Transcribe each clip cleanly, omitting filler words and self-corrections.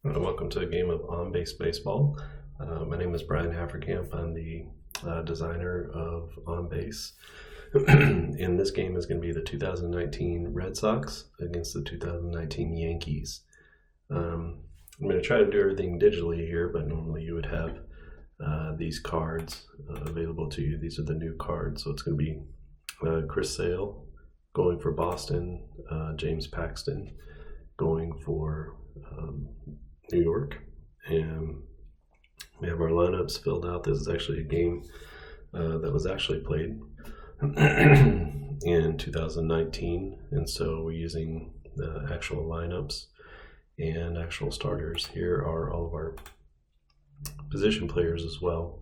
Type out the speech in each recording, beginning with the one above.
Welcome to a game of on-base baseball. My name is Brian Haverkamp. I'm the designer of On Base. And this game is going to be the 2019 Red Sox against the 2019 Yankees. I'm going to try to do everything digitally here, but normally you would have these cards available to you. These are the new cards. So it's going to be Chris Sale going for Boston, James Paxton going for New York, and we have our lineups filled out. This is actually a game that was actually played in 2019, and so we're using actual lineups and actual starters. Here are all of our position players as well.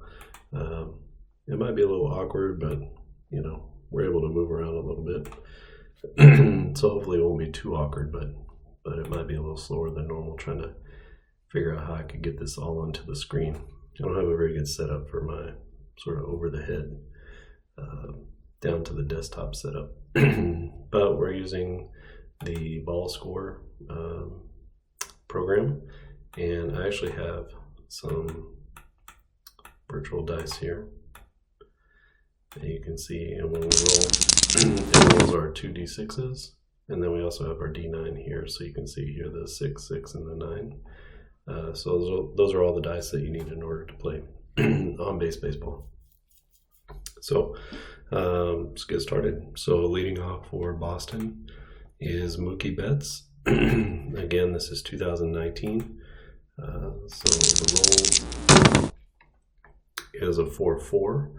It might be a little awkward, but you know, we're able to move around a little bit, so hopefully it won't be too awkward, but it might be a little slower than normal trying to figure out how I could get this all onto the screen. I don't have a very good setup for my sort of over the head down to the desktop setup, but we're using the ball score program, and I actually have some virtual dice here that you can see, and when we roll, it rolls our 2d6s, and then we also have our d9 here, so you can see here the 6, 6, and the 9. So those are all the dice that you need in order to play on-base baseball. So let's get started. So leading off for Boston is Mookie Betts. Again, this is 2019. So the roll is a 4-4,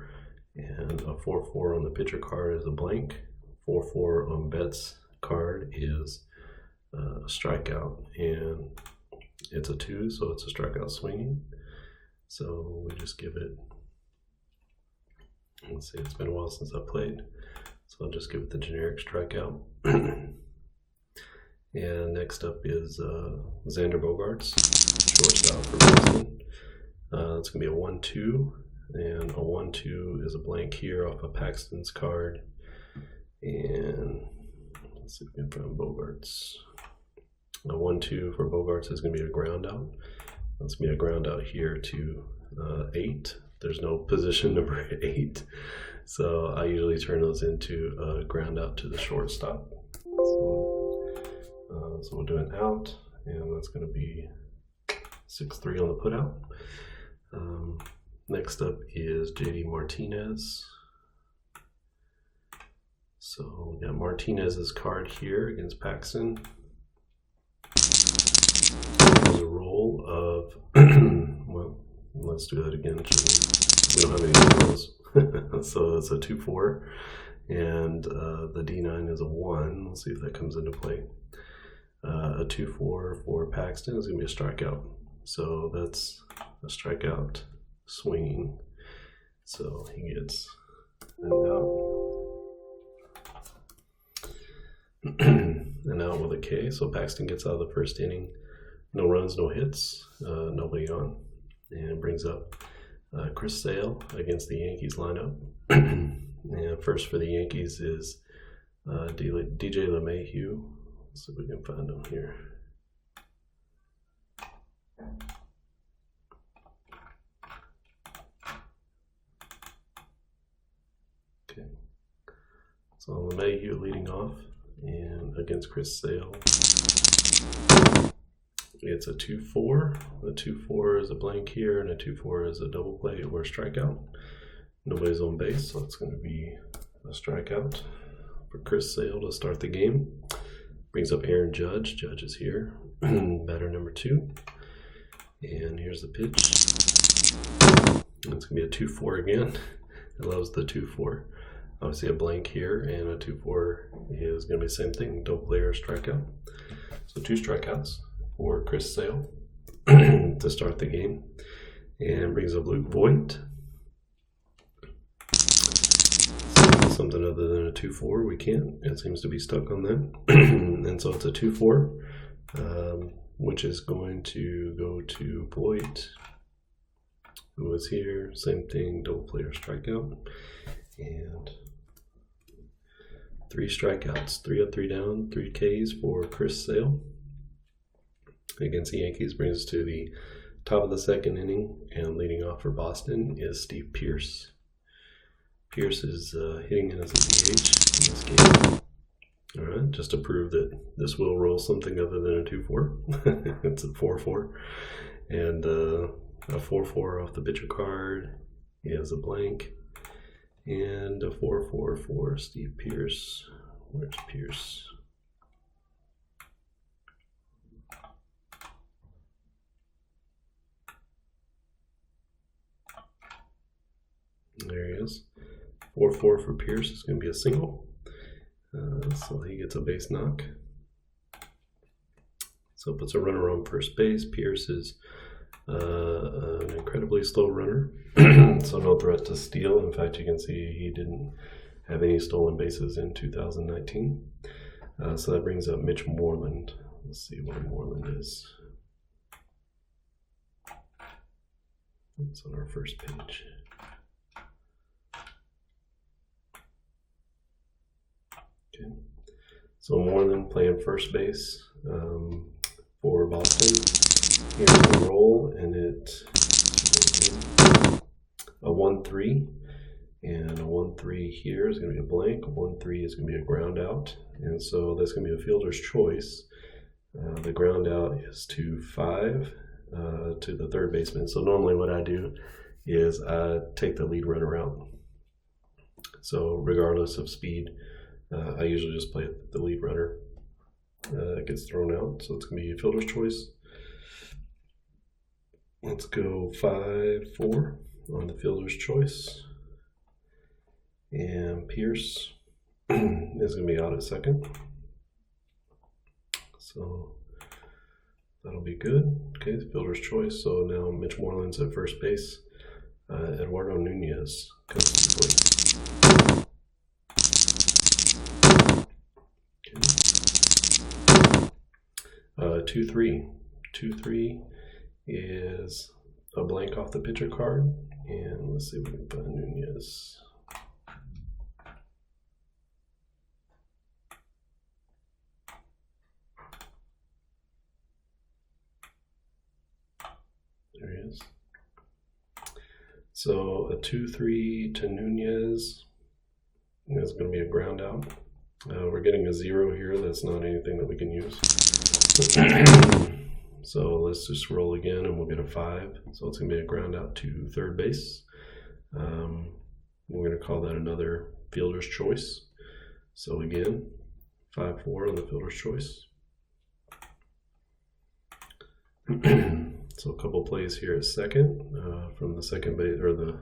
and a 4-4 on the pitcher card is a blank. 4-4 on Betts' card is a strikeout, and it's a 2, so it's a strikeout swinging. So we just give it, let's see, it's been a while since I played, so I'll just give it the generic strikeout. And next up is Xander Bogaerts, shortstop for Boston. It's going to be a 1-2, and a 1-2 is a blank here off of Paxton's card. And let's see if we can find Bogaerts. A 1-2 for Bogaerts is going to be a ground out. That's going to be a ground out here to 8. There's no position number 8. So I usually turn those into a ground out to the shortstop. So we'll do an out, and that's going to be 6-3 on the put out. Next up is JD Martinez. So we got Martinez's card here against Paxton. There's a roll of, well, let's do that again. We don't have any of those. So it's a 2-4, and the D9 is a 1. Let's see if that comes into play. A 2-4 for Paxton is going to be a strikeout. So that's a strikeout swinging. So he gets an out. An out with a K. So Paxton gets out of the first inning. No runs, no hits, nobody on. And it brings up Chris Sale against the Yankees lineup. And first for the Yankees is DJ LeMahieu. Let's see if we can find him here. Okay. So LeMahieu leading off, and against Chris Sale. It's a 2-4. A 2-4 is a blank here, and a 2-4 is a double play or strikeout. Nobody's on base, so it's going to be a strikeout for Chris Sale to start the game. Brings up Aaron Judge. Judge is here, batter number 2. And here's the pitch. It's going to be a 2-4 again. It loves the 2-4. Obviously a blank here, and a 2-4 is going to be the same thing, double play or strikeout. So 2 strikeouts for Chris Sale to start the game, and brings up Luke Voigt. Something other than a 2-4, we can't. It seems to be stuck on that. And so it's a 2-4, which is going to go to Voigt, who was here. Same thing, double play or strikeout. And 3 strikeouts, 3 up, 3 down, 3 Ks for Chris Sale. against the Yankees brings us to the top of the second inning, and leading off for Boston is Steve Pearce. Pearce is hitting in as a DH in this game. All right, just to prove that this will roll something other than a 2-4. It's a 4-4. And a 4-4 off the pitcher card. He has a blank. And a 4-4 for Steve Pearce. Where's Pearce? There he is. 4-4 for Pearce is going to be a single. So he gets a base knock. So it puts a runner on first base. Pearce is an incredibly slow runner, so no threat to steal. In fact, you can see he didn't have any stolen bases in 2019. So that brings up Mitch Moreland. Let's see what Moreland is. It's on our first page. Okay. So Moreland playing first base for Boston. Here's the roll, and it's a 1-3, and a 1-3 here is going to be a blank. A 1-3 is going to be a ground out, and so that's going to be a fielder's choice. The ground out is to 5 to the third baseman. So normally what I do is I take the lead runner out. So regardless of speed, I usually just play the lead runner. It gets thrown out, so it's going to be a fielder's choice. Let's go 5-4 on the fielder's choice. And Pearce is going to be out at second. So that'll be good. Okay, the fielder's choice. So now Mitch Moreland's at first base. Eduardo Nunez comes to play. 2-3. 2-3 is a blank off the pitcher card, and let's see if we can find Nunez. There he is. So a 2-3 to Nunez is going to be a ground out. We're getting a 0 here. That's not anything that we can use. So let's just roll again, and we'll get a 5. So it's going to be a ground out to third base. We're going to call that another fielder's choice. So again, 5-4 on the fielder's choice. So a couple plays here at second, from the second base or the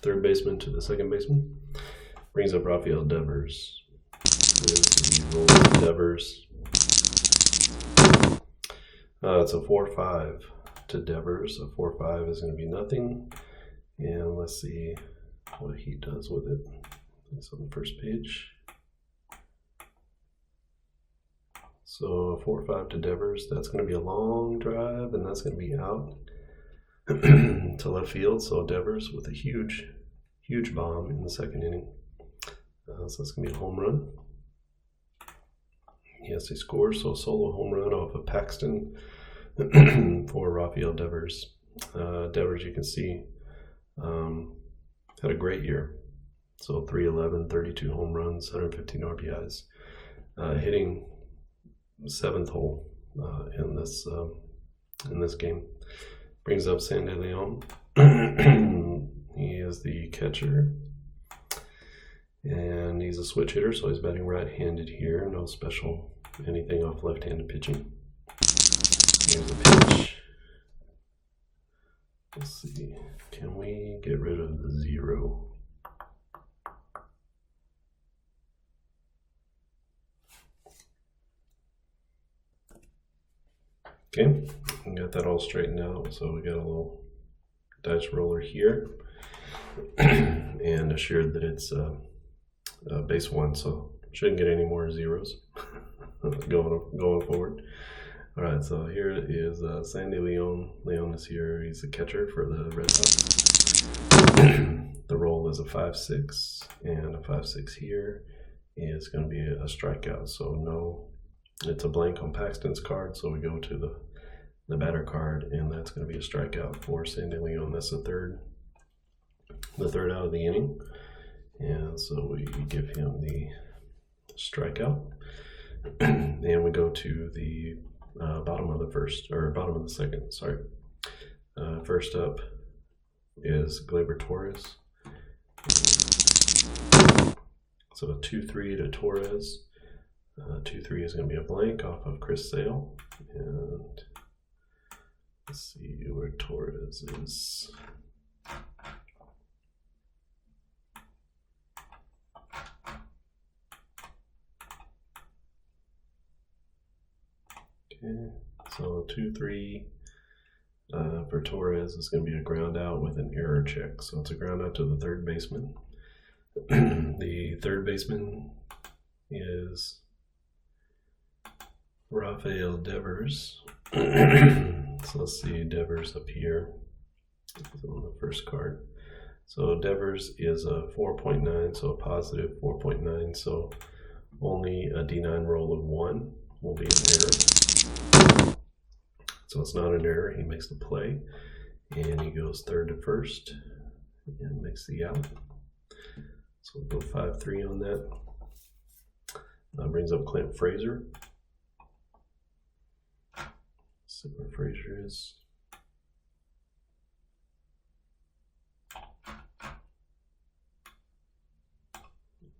third baseman to the second baseman. Brings up Rafael Devers. Roll Devers. It's a 4-5 to Devers. A 4-5 is going to be nothing. And let's see what he does with it. It's on the first page. So a 4-5 to Devers. That's going to be a long drive, and that's going to be out to left field. So Devers with a huge bomb in the second inning. So that's going to be a home run. Yes, he scores. So a solo home run off of Paxton for Rafael Devers. Devers, you can see, had a great year. So 311, 32 home runs, 115 RBIs. Hitting 7th hole in this game. Brings up Sandy Leon. He is the catcher. And he's a switch hitter, so he's batting right-handed here. No special anything off left-handed pitching. Here's the pitch. Let's see. Can we get rid of the 0? Okay, we got that all straightened out. So we got a little dice roller here, and assured that it's base 1, so shouldn't get any more 0s going forward. All right, so here is Sandy Leon. Leon is here. He's the catcher for the Red Sox. The roll is a 5-6, and a 5-6 here is going to be a strikeout. So no, it's a blank on Paxton's card, so we go to the batter card, and that's going to be a strikeout for Sandy Leon. That's the third out of the inning, and so we give him the strikeout, and we go to the bottom of the second. Sorry. First up is Gleyber Torres. So a 2-3 to Torres. 2-3 is going to be a blank off of Chris Sale. And let's see where Torres is. Okay, so 2-3 for Torres is going to be a ground out with an error check. So it's a ground out to the third baseman. The third baseman is Rafael Devers. So let's see Devers up here on the first card. So Devers is a 4.9, so a positive 4.9. So only a D9 roll of 1 will be an error. So it's not an error. He makes the play, and he goes third to first and makes the out. So we'll go 5-3 on that. Brings up Clint Frazier. See where Frazier is.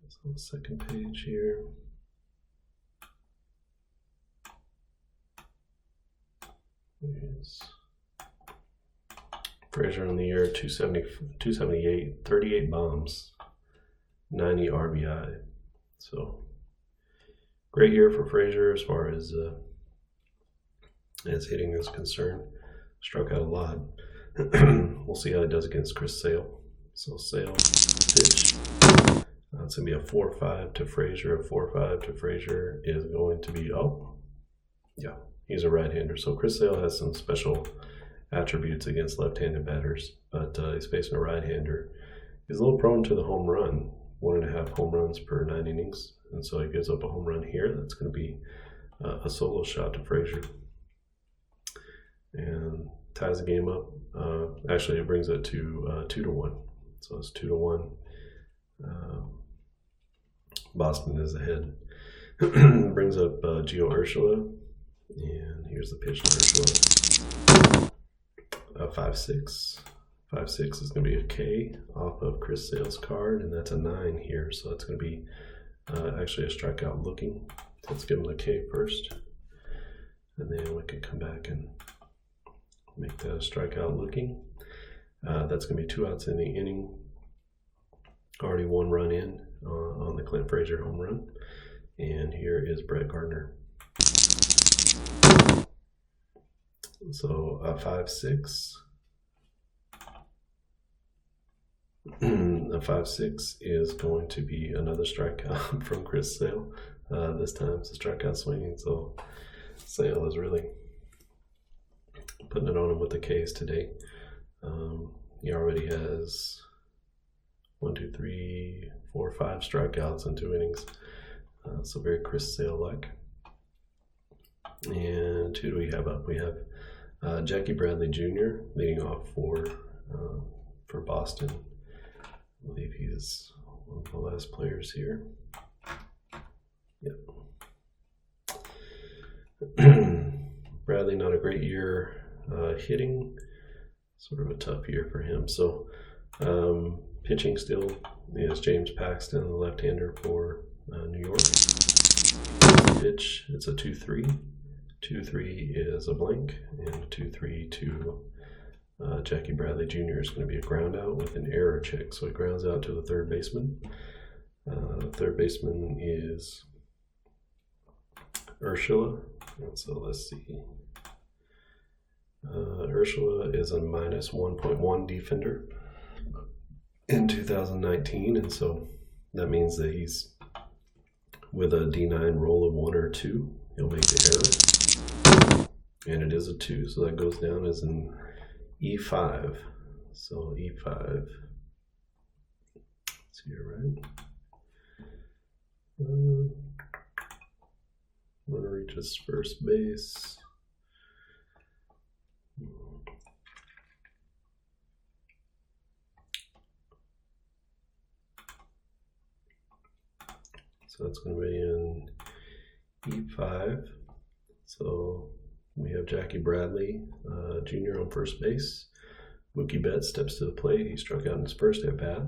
It's on the second page here. Here's Frazier on the year, 278, 38 bombs, 90 RBI. So great year for Frazier as far as hitting is concerned. Struck out a lot. We'll see how he does against Chris Sale. So Sale pitch. It's going to be a 4-5 to Frazier. A 4-5 to Frazier is going to be, yeah, he's a right-hander. So Chris Sale has some special attributes against left-handed batters, but he's facing a right-hander. He's a little prone to the home run, 1.5 home runs per 9 innings, and so he gives up a home run here. That's going to be a solo shot to Frazier, and ties the game up. Actually, it brings it to 2-1, so it's 2-1. Boston is ahead. Brings up Gio Urshela, and here's the pitch to Urshela. 5-6. 5-6 is going to be a K off of Chris Sale's card, and that's a 9 here, so it's going to be actually a strikeout looking. So let's give him the K first, and then we can come back and make that a strikeout looking. That's going to be 2 outs in the inning. Already 1 run in on the Clint Frazier home run. And here is Brett Gardner. So a 5-6. A 5-6 is going to be another strikeout from Chris Sale. This time it's a strikeout swinging. So Sale is really putting it on him with the Ks today. He already has 1, 2, 3, 4, 5 strikeouts in 2 innings. So very Chris Sale-like. And who do we have up? We have Jackie Bradley Jr. leading off for Boston. I believe he is one of the last players here. Yep. Bradley, not a great year hitting. Sort of a tough year for him. So pitching still is James Paxton, the left-hander for New York. Pitch, it's a 2-3. 2-3 is a blank, and 2-3 to Jackie Bradley Jr. is going to be a ground out with an error check. So he grounds out to the third baseman. Third baseman is Urshela. And so let's see. Urshela is a -1.1 defender in 2019, and so that means that he's with a D9 roll of 1 or 2, he'll make the error, and it is a 2, so that goes down as an E5. So E5, let's see here, right? I'm going to reach his first base. So that's going to be in E5. So we have Jackie Bradley Jr. on first base. Mookie Betts steps to the plate. He struck out in his first at bat.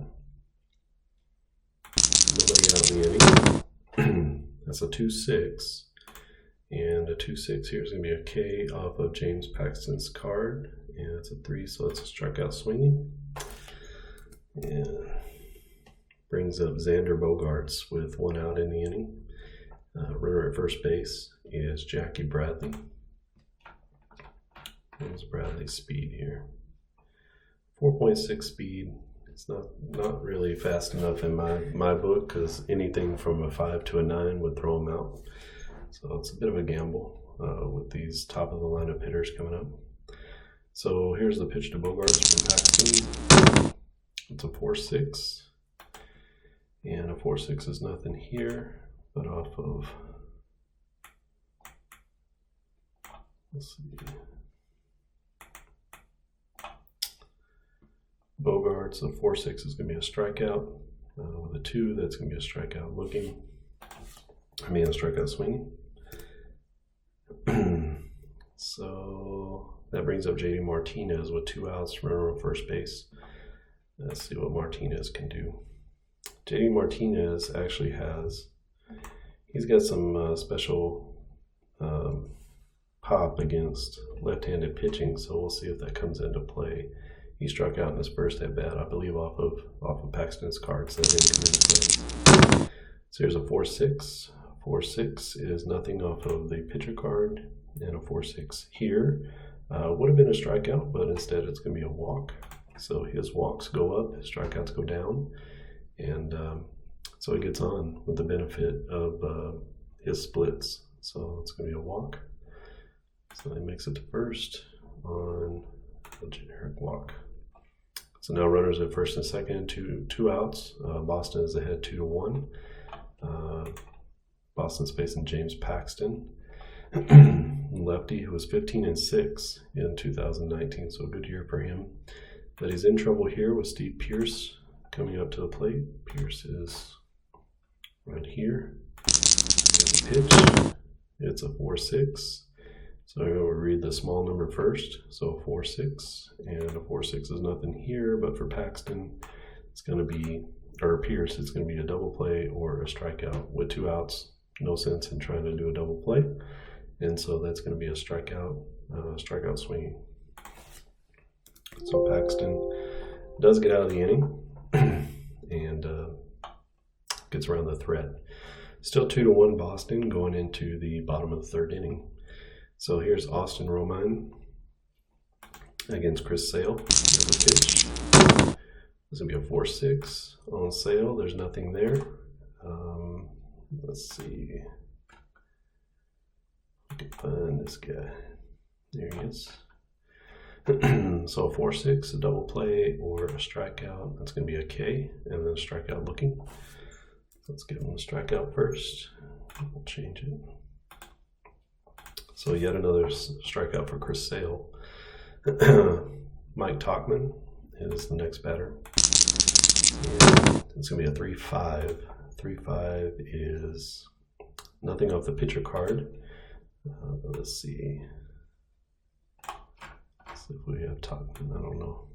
Nobody out in the inning. That's a 2-6. And a 2-6 here is going to be a K off of James Paxton's card. And it's a 3, so it's a strikeout swinging. And brings up Xander Bogaerts with 1 out in the inning. Runner at first base is Jackie Bradley. There's Bradley's speed here. 4.6 speed. It's not really fast enough in my book, because anything from a 5 to a 9 would throw him out. So it's a bit of a gamble with these top of the lineup hitters coming up. So here's the pitch to Bogaerts from Paxton. It's a 4-6. And a 4-6 is nothing here, but off of, let's see, Bogaerts, a 4-6 is going to be a strikeout. With a 2, that's going to be a strikeout looking. A strikeout swinging. So that brings up JD Martinez with 2 outs, runner on first base. Let's see what Martinez can do. JD Martinez actually he's got some special pop against left-handed pitching, so we'll see if that comes into play. He struck out in his first at bat, I believe, off of Paxton's card, so that didn't come into play. So here's a 4-6. 4-6 is nothing off of the pitcher card, and a 4-6 here would have been a strikeout, but instead it's going to be a walk. So his walks go up, his strikeouts go down, and so he gets on with the benefit of his splits. So it's going to be a walk. So he makes it to first on a generic walk. So now runners at first and second, two outs. Boston is ahead 2-1. Boston's facing James Paxton, lefty, who was 15-6 in 2019, so a good year for him. But he's in trouble here with Steve Pearce coming up to the plate. Pearce is right here. There's a pitch. It's a 4-6. So I'm going to read the small number first. So 4-6, and a 4-6 is nothing here, but for Paxton, it's going to be, or Pearce, it's going to be a double play or a strikeout with 2 outs. No sense in trying to do a double play, and so that's going to be a strikeout swinging. So Paxton does get out of the inning and gets around the threat. Still 2-1 Boston going into the bottom of the 3rd inning. So here's Austin Romine against Chris Sale. There's a pitch. This will be a 4-6 on Sale. There's nothing there. Let's see. I can find this guy. There he is. So a 4-6, a double play, or a strikeout. That's going to be a K, and then a strikeout looking. Let's give him a strikeout first. We'll change it. So yet another strikeout for Chris Sale. Mike Tauchman is the next batter. And it's going to be a 3-5. 3-5 is nothing off the pitcher card. Let's see. Let's see if we have Tauchman. I don't know.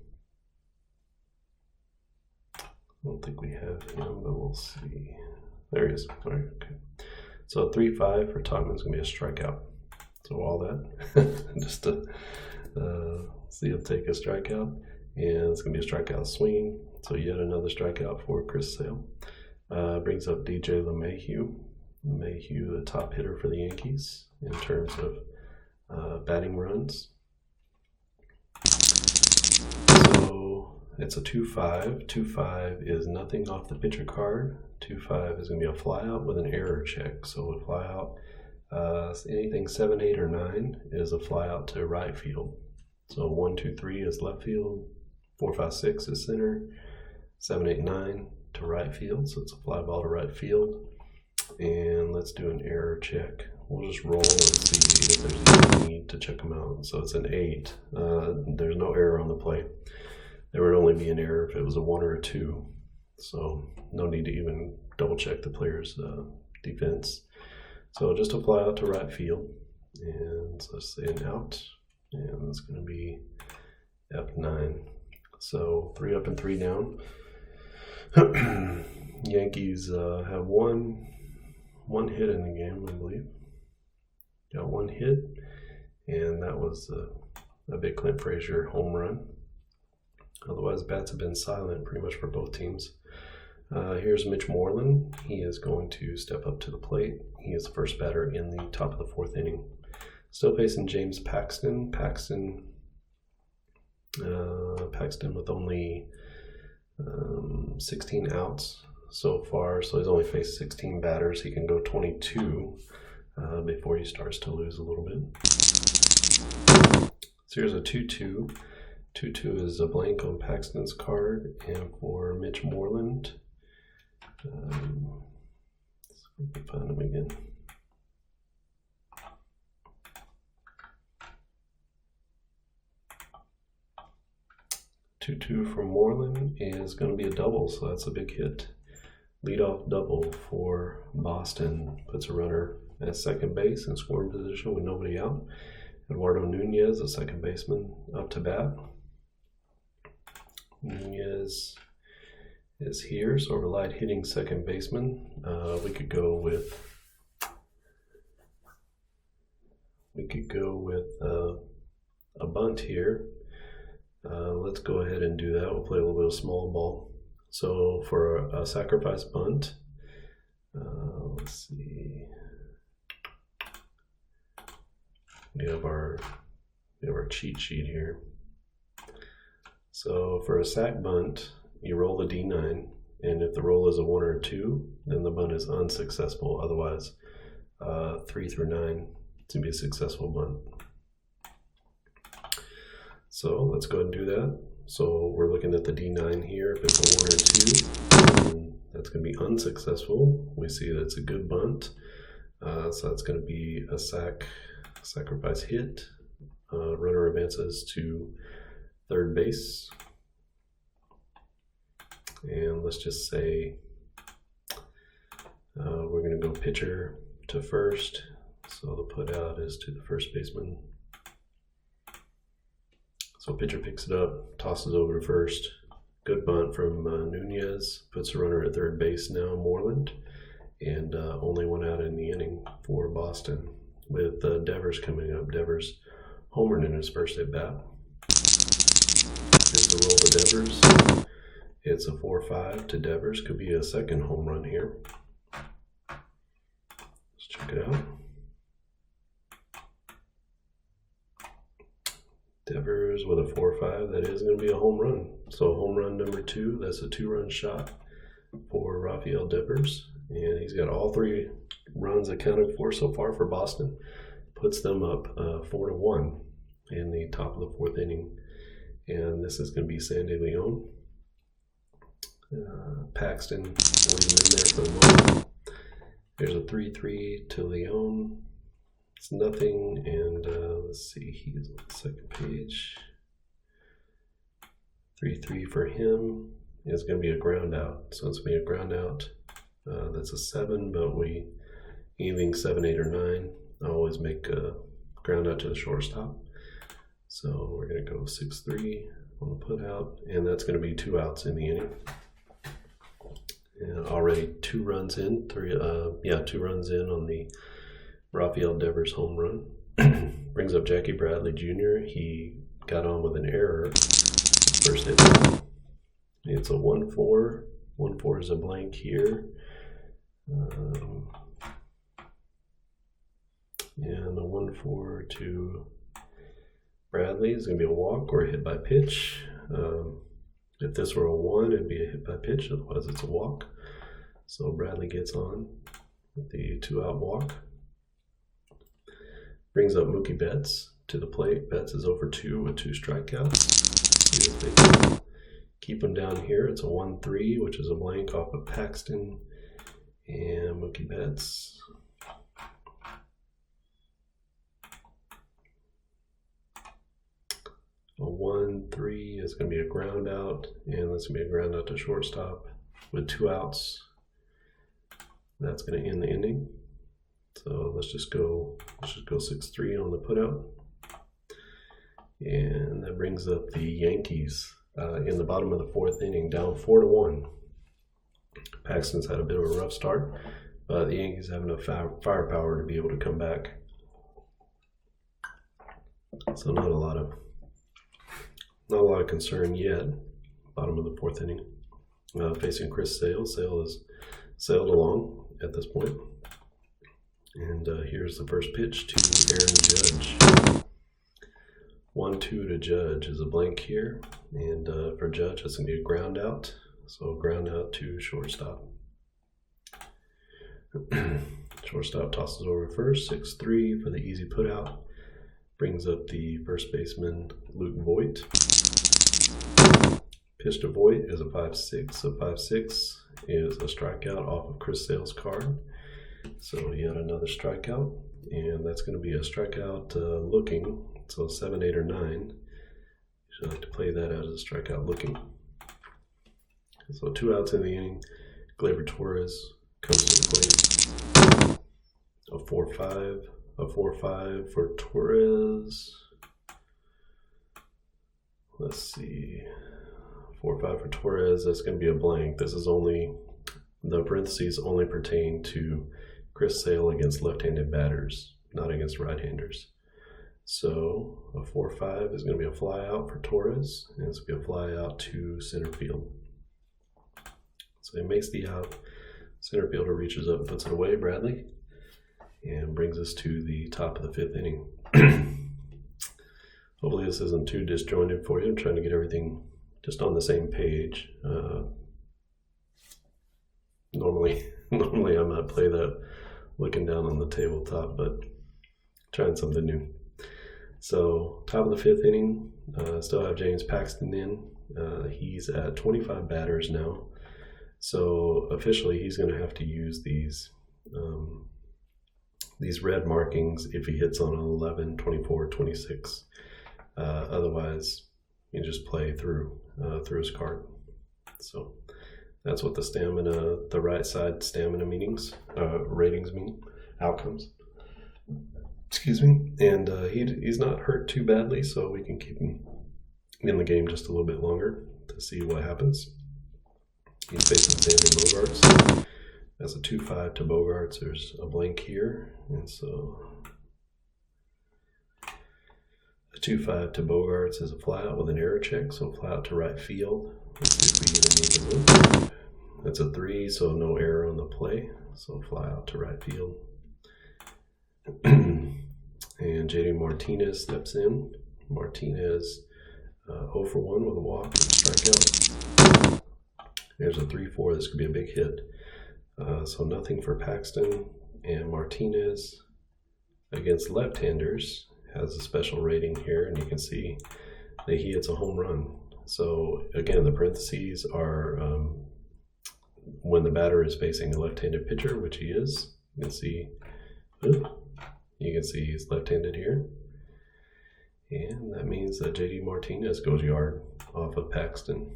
I don't think we have him, but we'll see. There he is. All right, okay. So 3-5 for Tauchman is going to be a strikeout. So all that just to see him take a strikeout, and it's going to be a strikeout swinging. So yet another strikeout for Chris Sale. Brings up DJ LeMahieu. LeMahieu, the top hitter for the Yankees in terms of batting runs. So it's a 2-5. 2-5 is nothing off the pitcher card. 2-5 is going to be a flyout with an error check. So a flyout, anything 7, 8, or 9 is a flyout to right field. So 1, 2, 3 is left field. 4, 5, 6 is center. 7, 8, 9 to right field. So it's a fly ball to right field. And let's do an error check. We'll just roll and see if there's any need to check them out. So it's an 8. There's no error on the play. There would only be an error if it was a 1 or a 2. So no need to even double check the player's defense. So just a fly out to right field, and so let's say an out, and it's going to be F9. So 3 up and 3 down. Yankees have one hit in the game, I believe. Got 1 hit, and that was a big Clint Frazier home run. Otherwise, bats have been silent pretty much for both teams. Here's Mitch Moreland. He is going to step up to the plate. He is the first batter in the top of the 4th inning. Still facing James Paxton. Paxton with only 16 outs so far, so he's only faced 16 batters. He can go 22 before he starts to lose a little bit. So here's a 2-2. 2-2 is a blank on Paxton's card, and for Mitch Moreland, let's find him again. 2-2 from Moreland is going to be a double, so that's a big hit. Leadoff double for Boston puts a runner at second base in scoring position with nobody out. Eduardo Nunez, the second baseman, up to bat. Nunez is here, so a light hitting second baseman. We could go with a bunt here. Let's go ahead and do that. We'll play a little bit of small ball. So for a sacrifice bunt, let's see. We have our cheat sheet here. So for a sac bunt, you roll the D9, and if the roll is a 1 or a 2, then the bunt is unsuccessful. Otherwise, 3 through 9 to be a successful bunt. So let's go ahead and do that. So we're looking at the D9 here. If it's a 1 or 2, then that's going to be unsuccessful. We see that's a good bunt. So that's going to be a sacrifice hit. Runner advances to third base. And let's just say we're going to go pitcher to first. So the put out is to the first baseman. So pitcher picks it up, tosses over to first. Good bunt from Nunez, puts a runner at third base now, Moreland. And only 1 out in the inning for Boston, with Devers coming up. Devers homered in his first at bat. Here's the roll to Devers. It's a 4-5 to Devers. Could be a second home run here. Let's check it out. Devers with a 4-5. That is going to be a home run. So home run number 2. That's a 2-run shot for Rafael Devers. And he's got all 3 runs accounted for so far for Boston. Puts them up 4-1 in the top of the 4th inning. And this is going to be Sandy Leon. Paxton leaving in there for the moment. There's a 3-3 to Leon. It's nothing, and let's see, he's on the second page. 3-3 for him is going to be a ground out. So it's going to be a ground out. That's a 7, but anything 7, 8, or 9, I always make a ground out to the shortstop. So we're going to go 6-3 on the put out, and that's going to be 2 outs in the inning. And already 2 runs in, 2 runs in on the Rafael Devers home run. Brings up Jackie Bradley Jr. He got on with an error. First hit. It's a 1-4. 1-4 is a blank here. And the 1-4 to Bradley is going to be a walk or a hit by pitch. If this were a 1, it'd be a hit by pitch. Otherwise, it's a walk. So Bradley gets on with the 2-out walk. Brings up Mookie Betts to the plate. Betts is over 2 with 2 strikeouts. See if they can keep him down here. It's a 1-3, which is a blank off of Paxton and Mookie Betts. A 1-3 is going to be a ground out, and that's going to be a ground out to shortstop with 2 outs. That's going to end the inning. So let's just go 6-3 on the putout. And that brings up the Yankees in the bottom of the fourth inning, down 4-1. Paxton's had a bit of a rough start, but the Yankees have enough firepower to be able to come back. So not a lot of concern yet. Bottom of the fourth inning, facing Chris Sale. Sale has sailed along at this point. And here's the first pitch to Aaron Judge. 1-2 to Judge is a blank here, and for Judge it's going to be a ground out. So ground out to shortstop. Shortstop tosses over first, 6-3 for the easy put out. Brings up the first baseman Luke Voigt. Pitch to Voigt is a 5-6. So 5-6 is a strikeout off of Chris Sale's card. So yet another strikeout, and that's going to be a strikeout looking. So 7, 8, or 9. You like to play that out as a strikeout looking. So 2 outs in the inning. Gleyber Torres comes to the plate. A 4-5. A 4-5 for Torres. Let's see. 4-5 for Torres. That's going to be a blank. This is only, the parentheses only pertain to Chris Sale against left-handed batters, not against right-handers. So a 4-5 is going to be a fly out for Torres, and it's going to be a fly out to center field. So he makes the out. Center fielder reaches up and puts it away, Bradley, and brings us to the top of the fifth inning. Hopefully this isn't too disjointed for you. I'm trying to get everything just on the same page. Normally I might play that looking down on the tabletop, but trying something new. So top of the fifth inning, still have James Paxton in. He's at 25 batters now. So officially he's going to have to use these red markings if he hits on an 11, 24, 26. Otherwise, you just play through his card. So that's what the right side stamina ratings mean, outcomes. Excuse me. And he's not hurt too badly, so we can keep him in the game just a little bit longer to see what happens. He's facing Xander Bogaerts. That's a 2-5 to Bogaerts. There's a blank here, and so a 2-5 to Bogaerts is a fly out with an error check, so fly out to right field. Let's see if we get any of the That's a 3, so no error on the play, so fly out to right field. And JD Martinez steps in. Martinez 0 for 1 with a walk and a strikeout. There's a 3-4. This could be a big hit. So nothing for Paxton, and Martinez against left-handers has a special rating here, and you can see that he hits a home run. So again, the parentheses are when the batter is facing a left-handed pitcher, which he is. You can see he's left-handed here, and that means that JD Martinez goes yard off of Paxton.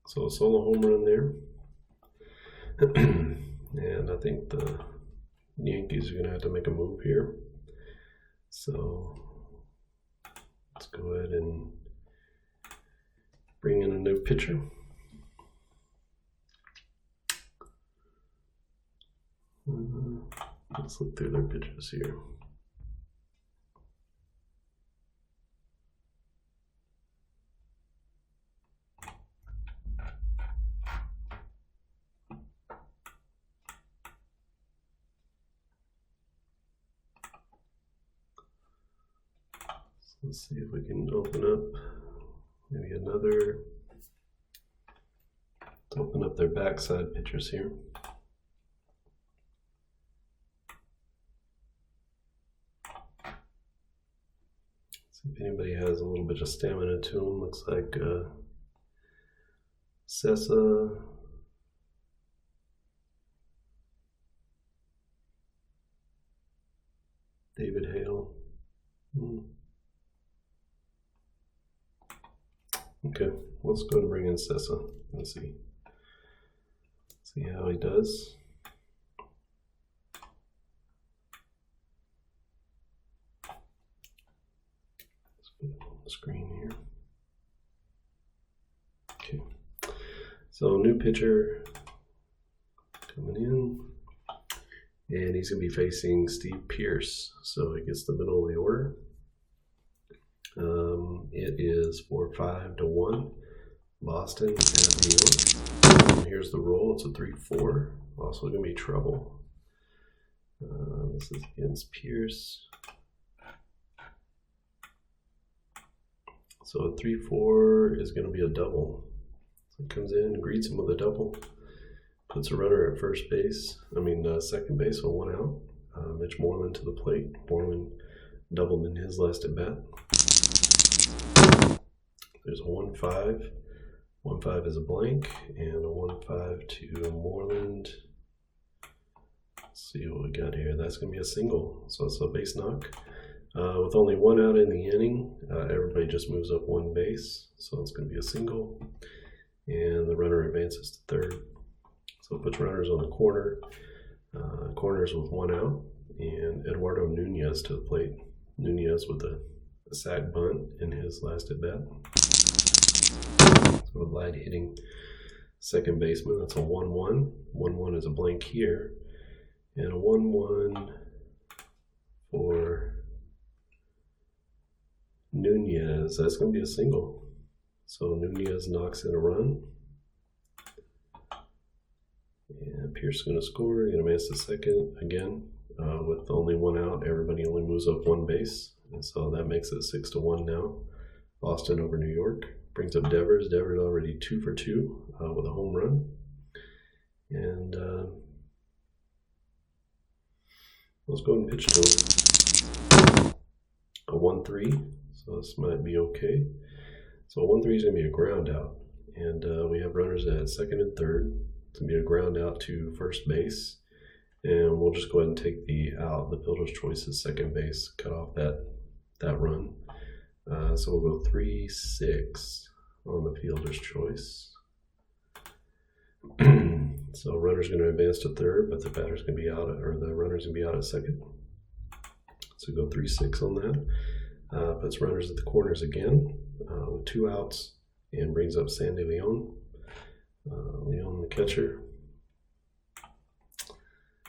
So a solo home run there. And I think the Yankees are going to have to make a move here. So let's go ahead and bring in a new pitcher. Let's look through their pitches here. Let's see if we can open up maybe open up their backside pitchers here. See if anybody has a little bit of stamina to them. Looks like Sessa, David Hale. Okay, let's go and bring in Sessa and see See how he does. Let's put it on the screen here. Okay. So new pitcher coming in, and he's going to be facing Steve Pearce. So he gets the middle of the order. It is 4-5-1, Boston at New York. And here's the roll. It's a 3-4. Also going to be trouble. This is against Pearce. So a 3-4 is going to be a double. So it comes in, greets him with a double, puts a runner at second base with 1 out. Mitch Moreland to the plate. Moreland doubled in his last at bat. There's a 1-5. 1-5 is a blank, and a 1-5 to Moreland. Let's see what we got here. That's going to be a single, so it's a base knock. With only 1 out in the inning, everybody just moves up 1 base, so it's going to be a single. And the runner advances to third. So it puts runners on the corner. Corners with 1 out, and Eduardo Nunez to the plate. Nunez with a sac bunt in his last at bat. So a light hitting second baseman. That's a 1-1. 1-1 is a blank here. And a 1-1 for Nunez. That's going to be a single. So Nunez knocks in a run. And Pearce is going to score. Going to advance to second again. With only 1 out, everybody only moves up 1 base. And so that makes it 6-1 now. Boston over New York. Brings up Devers. Devers already 2 for 2 with a home run. And let's go ahead and pitch to him. A 1-3. So this might be okay. So 1-3 is going to be a ground out. And we have runners at second and third. It's going to be a ground out to first base. And we'll just go ahead and take the fielder's choice is second base, cut off that run. So we'll go 3-6 on the fielder's choice. So runner's going to advance to third, but the batter's going to be out, or the runner's going to be out at second. So go 3-6 on that. Puts runners at the corners again with 2 outs, and brings up Sandy Leon. Leon, the catcher.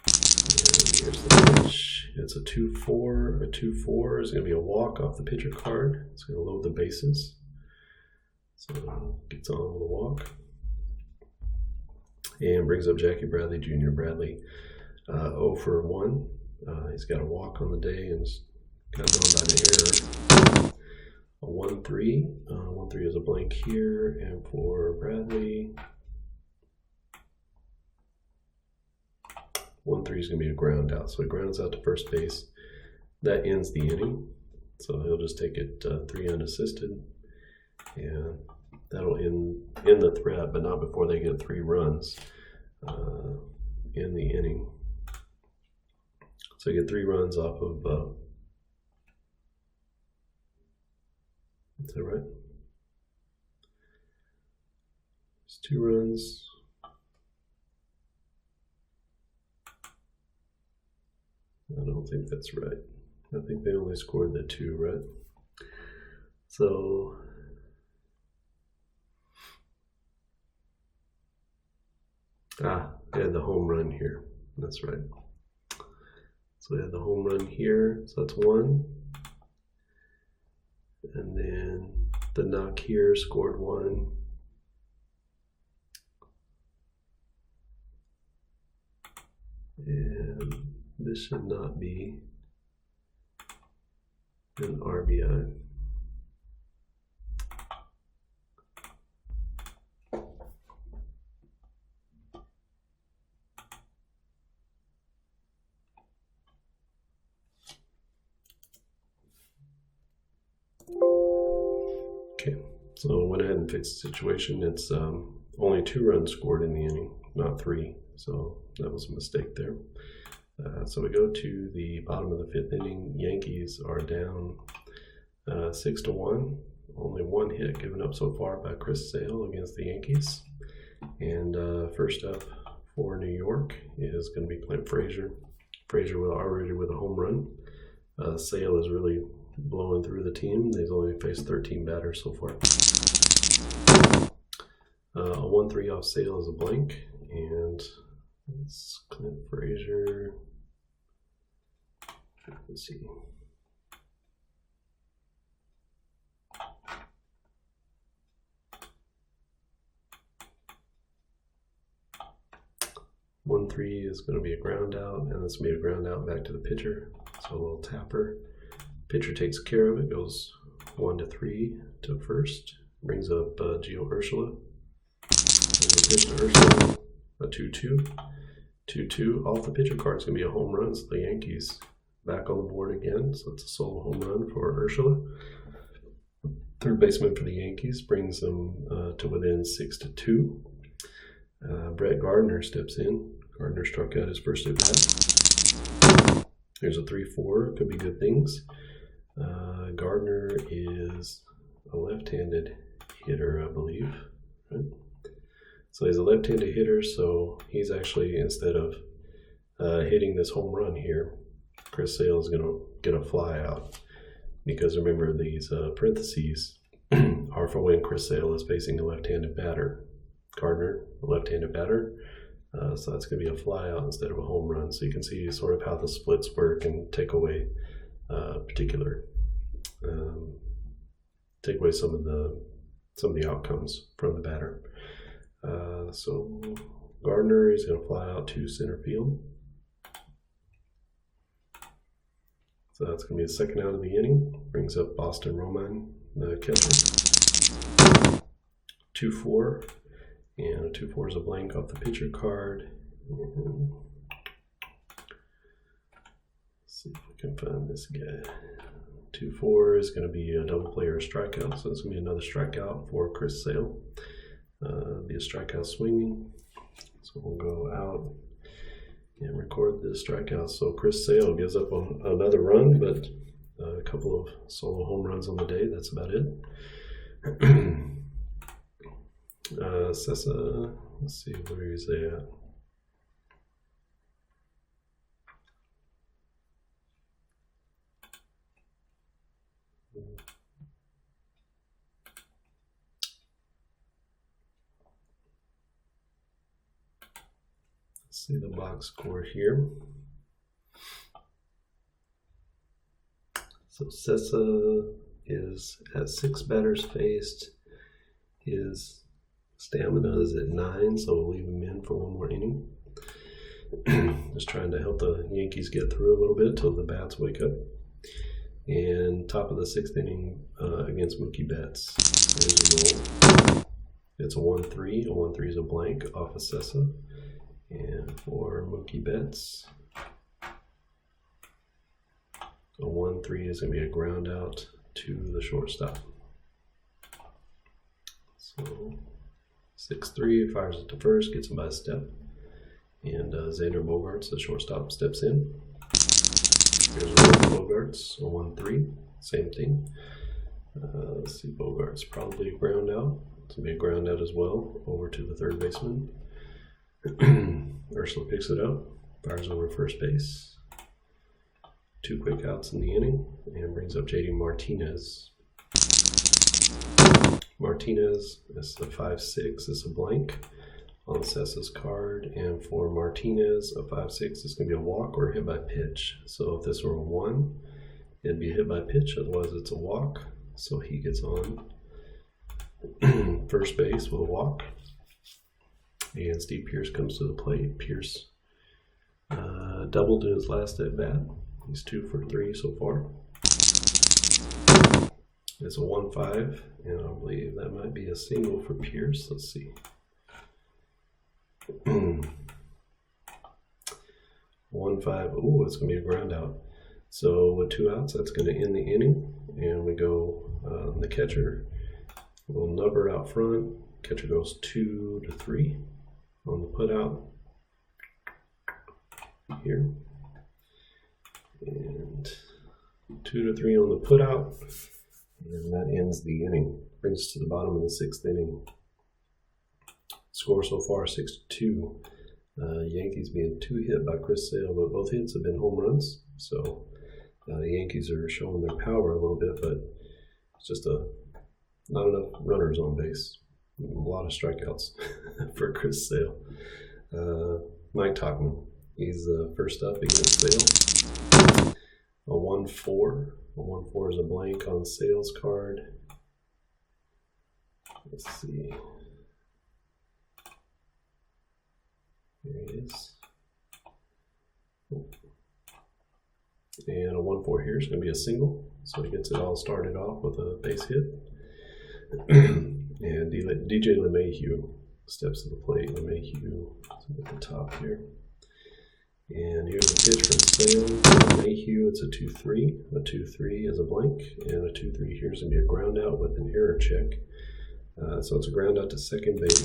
Here's the pitch. It's a 2-4. A 2-4 is going to be a walk off the pitcher card. It's going to load the bases. So gets on with a walk. And brings up Jackie Bradley Jr. Bradley 0 for 1. He's got a walk on the day and got drawn by the error. A 1-3. 1-3 is a blank here. And for Bradley, 1-3 is going to be a ground out. So he grounds out to first base. That ends the inning. So he'll just take it 3 unassisted. And that'll end the threat, but not before they get 3 runs in the inning. So you get 3 runs off of, is that right? It's 2 runs. I don't think that's right. I think they only scored the 2, right? So they had the home run here. That's right. So they had the home run here. So that's 1. And then the knock here scored 1. And this should not be an RBI. Okay, so went ahead and fixed the situation. It's only 2 runs scored in the inning, not 3. So that was a mistake there. So we go to the bottom of the 5th inning. Yankees are down 6-1. Only 1 hit given up so far by Chris Sale against the Yankees. And first up for New York is going to be Clint Frazier. Frazier already with a home run. Sale is really blowing through the team. They've only faced 13 batters so far. A 1-3 off Sale is a blank, and it's Clint Frazier. Let's see. One 3 is going to be a ground out, and this will be a ground out back to the pitcher. So a little tapper. Pitcher takes care of it, goes 1-3 to first. Brings up Gio Urshela. Pitch to Urshela, a 2-2. 2-2. Off the pitcher card is going to be a home run, so the Yankees back on the board again. So it's a solo home run for Urshela. Third baseman for the Yankees brings them to within 6-2. Brett Gardner steps in. Gardner struck out his first at bat. There's a 3-4. Could be good things. Gardner is a left-handed hitter, I believe. Right? So he's a left-handed hitter, so he's actually, instead of hitting this home run here, Chris Sale is going to get a fly out. Because remember, these parentheses are for when Chris Sale is facing a left-handed batter. Gardner, a left-handed batter, so that's going to be a fly out instead of a home run. So you can see sort of how the splits work and take away some of the outcomes from the batter. So Gardner is going to fly out to center field. So that's going to be the second out of the inning. Brings up Boston Roman, the catcher. 2-4. And a 2-4 is a blank off the pitcher card. And let's see if we can find this guy. 2-4 is going to be a double play or a strikeout, so it's going to be another strikeout for Chris Sale. Be a strikeout swinging. So we'll go out and record this strikeout. So Chris Sale gives up on another run, but a couple of solo home runs on the day. That's about it. Sessa, let's see where he's at. Let's see the box score here. So Sessa is at 6 batters faced. His stamina is at 9, so we'll leave him in for one more inning. Just trying to help the Yankees get through a little bit until the bats wake up. And top of the 6th inning against Mookie Betts. There's a roll. It's a 1-3. A 1-3 is a blank off of Sessa. And for Mookie Betts, a 1-3 is going to be a ground out to the shortstop. So 6-3, fires it to first, gets him by a step. And Xander Bogaerts, the shortstop, steps in. Here's Bogaerts, a 1-3, same thing. Let's see, Bogaerts probably a ground out. It's going to be a ground out as well, over to the third baseman. Urshela picks it up, fires over first base. 2 quick outs in the inning, and brings up JD Martinez. Martinez is a 5-6, is a blank on Sessa's card, and for Martinez, a 5-6 is going to be a walk or a hit by pitch. So if this were a 1, it'd be a hit by pitch, otherwise it's a walk. So he gets on first base with a walk, and Steve Pearce comes to the plate. Pearce doubled in his last at bat. He's 2 for 3 so far. It's a 1-5, and I believe that might be a single for Pearce. Let's see. 1-5. Ooh, it's going to be a ground out. So with 2 outs, that's going to end the inning. And we go, the catcher will nubber out front. Catcher goes 2-3 on the put out here. And 2-3 on the put out. And that ends the inning. Brings us to the bottom of the 6th inning. Score so far 6-2. Yankees being 2 hit by Chris Sale, but both hits have been home runs. So the Yankees are showing their power a little bit, but it's just not enough runners on base. A lot of strikeouts for Chris Sale. Mike Tauchman, he's first up against Sale. A 1-4. A 1-4 is a blank on Sale's card. Let's see. There he is. And a 1-4 here is going to be a single. So he gets it all started off with a base hit. And DJ LeMahieu steps to the plate. LeMahieu is at the top here. And here's a pitch from Sale. LeMahieu, it's a 2-3. A 2-3 is a blank. And a 2-3 here is going to be a ground out with an error check. So it's a ground out to second base.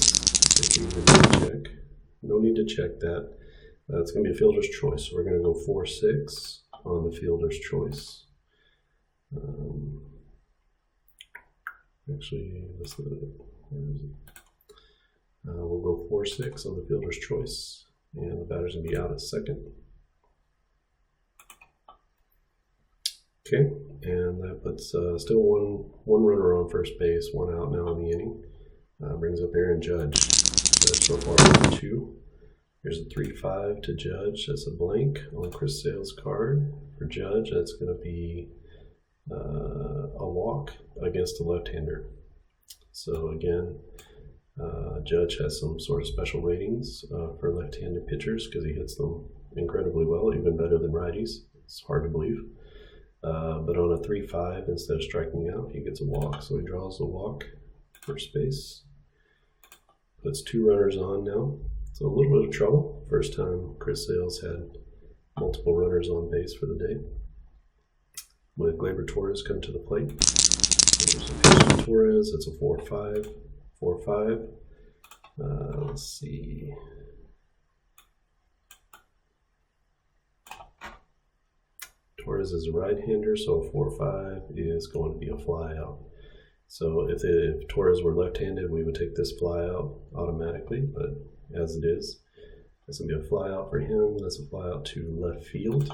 Check. No need to check that. It's going to be a fielder's choice. So we're going to go 4-6 on the fielder's choice. Actually, let's look at it. Where is it? We'll go 4-6 on the fielder's choice. And the batter's going to be out at second. Okay, and that puts still one runner on first base, 1 out now in the inning. Brings up Aaron Judge. Judge so far 2. Here's a 3-5 to Judge. That's a blank on Chris Sale's card. For Judge, that's going to be a walk against a left-hander. So again, Judge has some sort of special ratings for left-handed pitchers because he hits them incredibly well, even better than righties. It's hard to believe. But on a 3-5, instead of striking out, he gets a walk. So he draws the walk, first base. Puts 2 runners on now. So a little bit of trouble. First time Chris Sale's had multiple runners on base for the day. With Gleyber Torres come to the plate. There's a pitch to Torres. It's a 4-5. 4-5. Let's see. Torres is a right-hander, so a 4-5 is going to be a fly out. So if Torres were left-handed, we would take this fly out automatically, but as it is, that's going to be a fly out for him. That's a fly out to left field.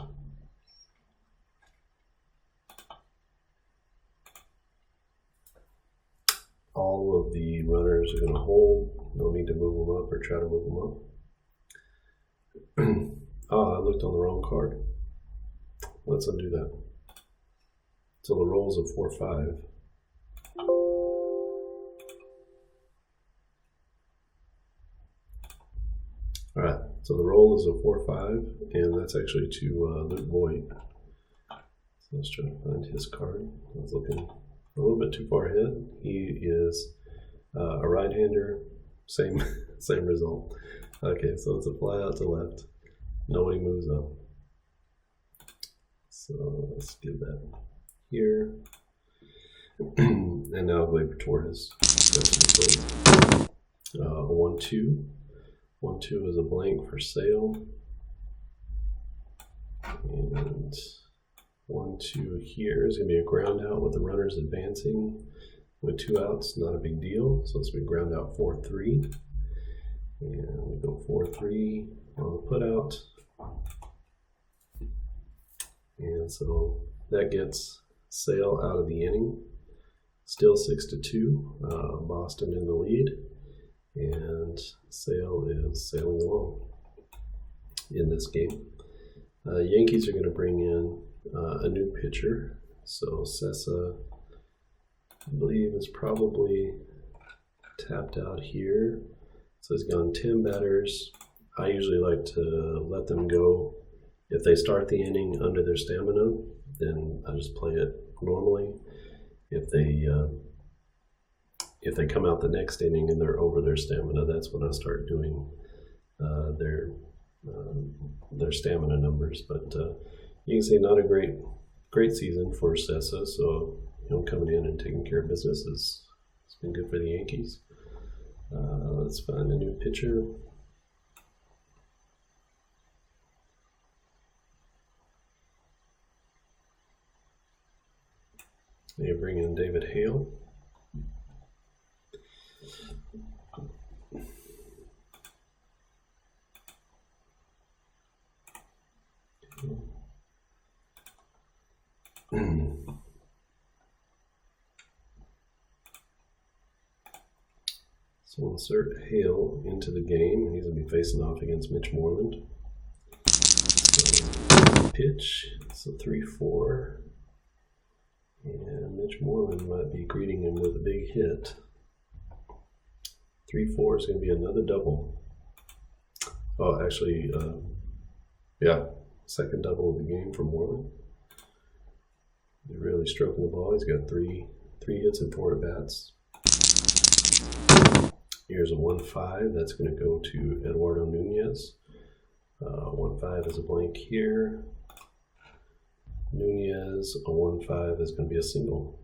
All of the runners are going to hold. No need to move them up or try to move them up. I looked on the wrong card. Let's undo that. So the roll is a 4-5. All right, so the roll is a 4-5, and that's actually to Luke Voigt. So let's try to find his card. I was looking a little bit too far ahead. He is a right-hander, same result. Okay, so it's a fly out to left. Nobody moves up. So let's give that here. And now Gleyber Torres goes to the plate. 1-2. 1-2 is a blank for Sale. And 1-2 here is going to be a ground out with the runners advancing. With 2 outs, not a big deal. So it's going to be ground out 4-3. And we go 4-3 on the put out. And so that gets Sale out of the inning. Still 6-2. Boston in the lead. And Sale is sailing along in this game. Yankees are going to bring in a new pitcher. So Sessa, I believe, is probably tapped out here. So he's gone 10 batters. I usually like to let them go. If they start the inning under their stamina, then I just play it normally. If they come out the next inning and they're over their stamina, that's when I start doing their stamina numbers. But you can see not a great season for Sessa. So coming in and taking care of business has been good for the Yankees. Let's find a new pitcher. They bring in David Hale. So insert Hale into the game. He's going to be facing off against Mitch Moreland. So pitch, it's a 3-4. And Mitch Moreland might be greeting him with a big hit. 3-4 is going to be another double. Oh, actually, yeah, second double of the game for Moreland. He's really stroking the ball. He's got three hits and 4 at-bats. Here's a 1-5. That's going to go to Eduardo Nunez. 1-5 is a blank here. Nunez, a 1-5 is going to be a single.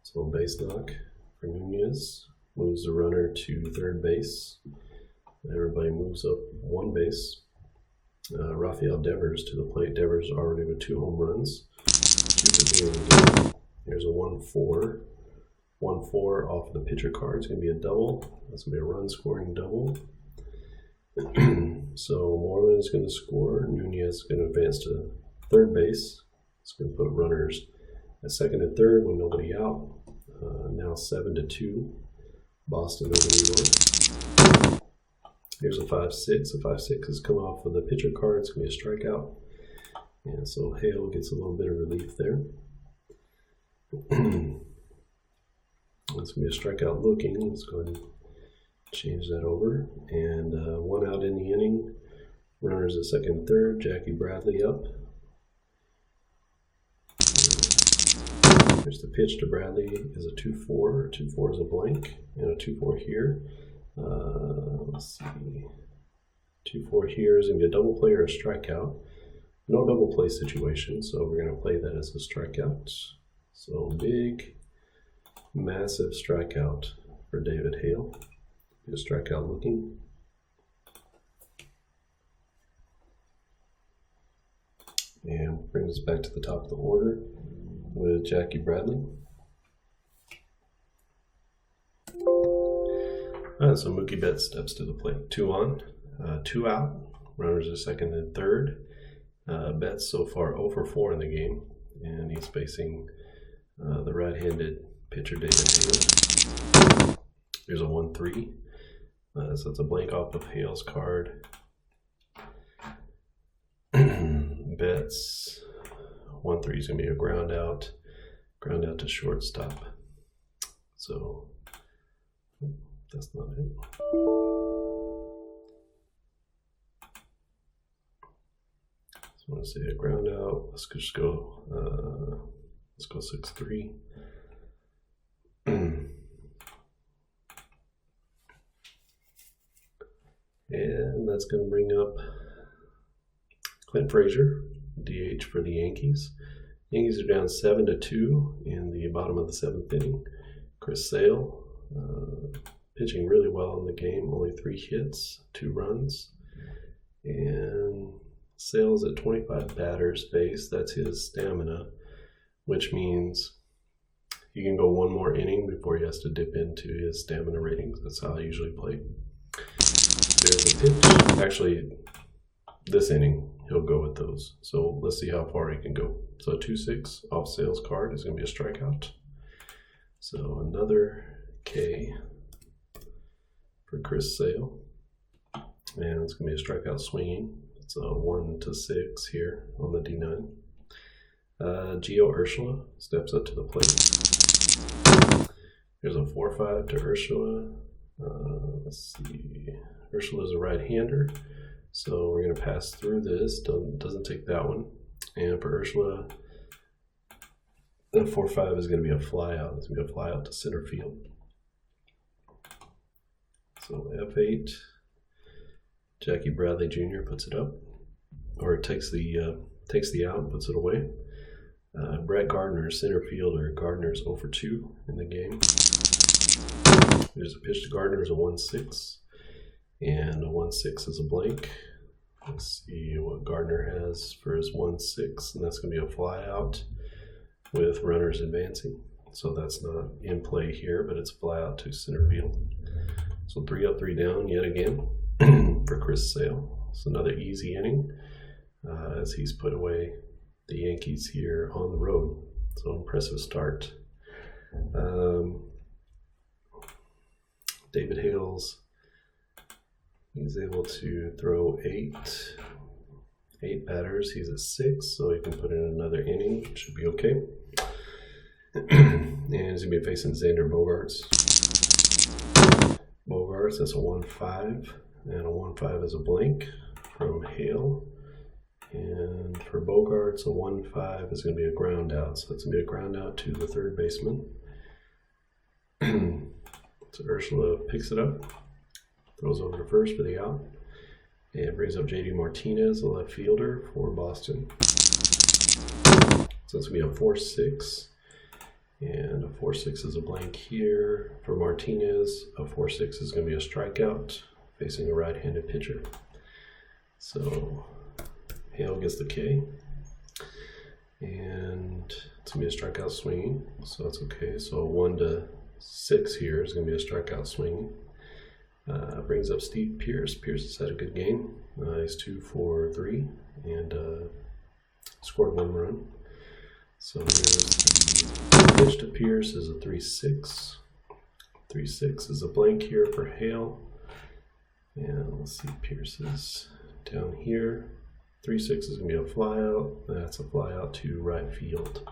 So base knock for Nunez. Moves the runner to third base. Everybody moves up one base. Rafael Devers to the plate. Devers already with 2 home runs. 2-0. Here's a 1-4. 1-4 off the pitcher card. It's going to be a double. That's going to be a run scoring double. So Moreland is going to score. Nunez is going to advance to third base. It's going to put runners at second and third with nobody out. Now 7-2. Boston over New York. Here's a 5-6. A 5-6 has come off of the pitcher card. It's going to be a strikeout. And so Hale gets a little bit of relief there. It's going to be a strikeout looking. Let's go ahead and change that over. And 1 out in the inning. Runners at second and third. Jackie Bradley up. Here's the pitch to Bradley is a 2-4. 2-4 is a blank. And a 2-4 here. Let's see. 2-4 here is going to be a double play or a strikeout. No double play situation, so we're going to play that as a strikeout. So big, massive strikeout for David Hale. Be a strikeout looking. And brings us back to the top of the order with Jackie Bradley. So Mookie Betts steps to the plate. 2 on, 2 out. Runners are second and third. Betts so far 0 for 4 in the game, and he's facing the right-handed pitcher David Hale. Here's a 1-3. So it's a blank off of Hale's card. Betts 1-3 is going to be a ground out to shortstop. So that's not it. So I want to say a ground out. Let's just go. Let's go 6-3. And that's going to bring up Clint Frazier, DH for the Yankees. Yankees are down 7-2 in the bottom of the 7th inning. Chris Sale pitching really well in the game. Only 3 hits, 2 runs. And Sale's at 25 batters base. That's his stamina, which means he can go 1 more inning before he has to dip into his stamina ratings. That's how I usually play. There's a pitch. Actually, this inning, he'll go with those. So let's see how far he can go. So 2-6 off Sale's card is going to be a strikeout. So another K for Chris Sale. And it's going to be a strikeout swinging. It's a 1-6 here on the D9. Gio Urshela steps up to the plate. Here's a 4-5 to Urshela. Let's see. Urshela is a right-hander, so we're going to pass through this. Doesn't take that one. And for Urshela, the 4-5 is going to be a fly out. It's going to be a fly out to center field. So F8. Jackie Bradley Jr. puts it up, or takes the out and puts it away. Brett Gardner, center fielder. Gardner's 0 for 2 in the game. There's a pitch to Gardner, is a 1-6, and a 1-6 is a blank. Let's see what Gardner has for his 1-6, and that's going to be a fly out with runners advancing. So that's not in play here, but it's a fly out to center field. So 3 up, 3 down yet again for Chris Sale. It's another easy inning as he's put away the Yankees here on the road. So impressive start. David Hales, he's able to throw eight batters. He's at 6, so he can put in another inning. Should be okay. And he's going to be facing Xander Bogaerts. Bogaerts, that's a 1-5, and a 1-5 is a blank from Hale. And for Bogaerts, a 1-5 is going to be a ground out. So it's going to be a ground out to the third baseman. So Ursula picks it up, throws over to first for the out, and brings up JD Martinez, the left fielder for Boston. So it's going to be a 4-6. And a 4-6 is a blank here. For Martinez, a 4-6 is going to be a strikeout facing a right-handed pitcher. So Hale gets the K. And it's going to be a strikeout swinging, so that's okay. So 1-6 here is going to be a strikeout swinging. Brings up Steve Pearce. Pearce has had a good game. He's 2 for 3 and scored 1 run. So here's the pitch to Pearce is a 3-6. 3-6 is a blank here for Hale. And let's see, Pearce is down here. 3-6 is going to be a fly out. That's a fly out to right field.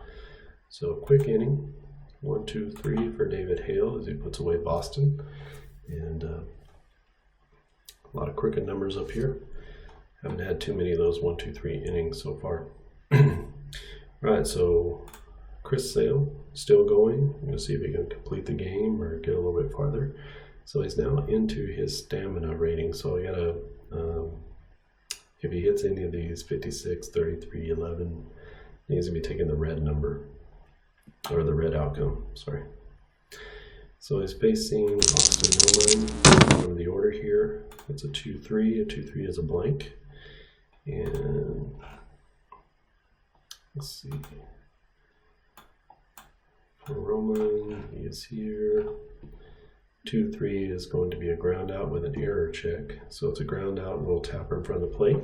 So a quick inning. 1, 2, 3 for David Hale as he puts away Boston. And a lot of crooked numbers up here. Haven't had too many of those 1, 2, 3 innings so far. Right, so Chris Sale still going. I'm going to see if he can complete the game or get a little bit farther. So he's now into his stamina rating. So I gotta, if he hits any of these 56, 33, 11, he's going to be taking the red number, or the red outcome, sorry. So he's facing Austin Nolan, bottom of the order here. It's a 2-3. A 2-3 is a blank. And let's see. For Roman, he is here. 2-3 is going to be a ground out with an error check. So it's a ground out and we'll tap her in front of the plate.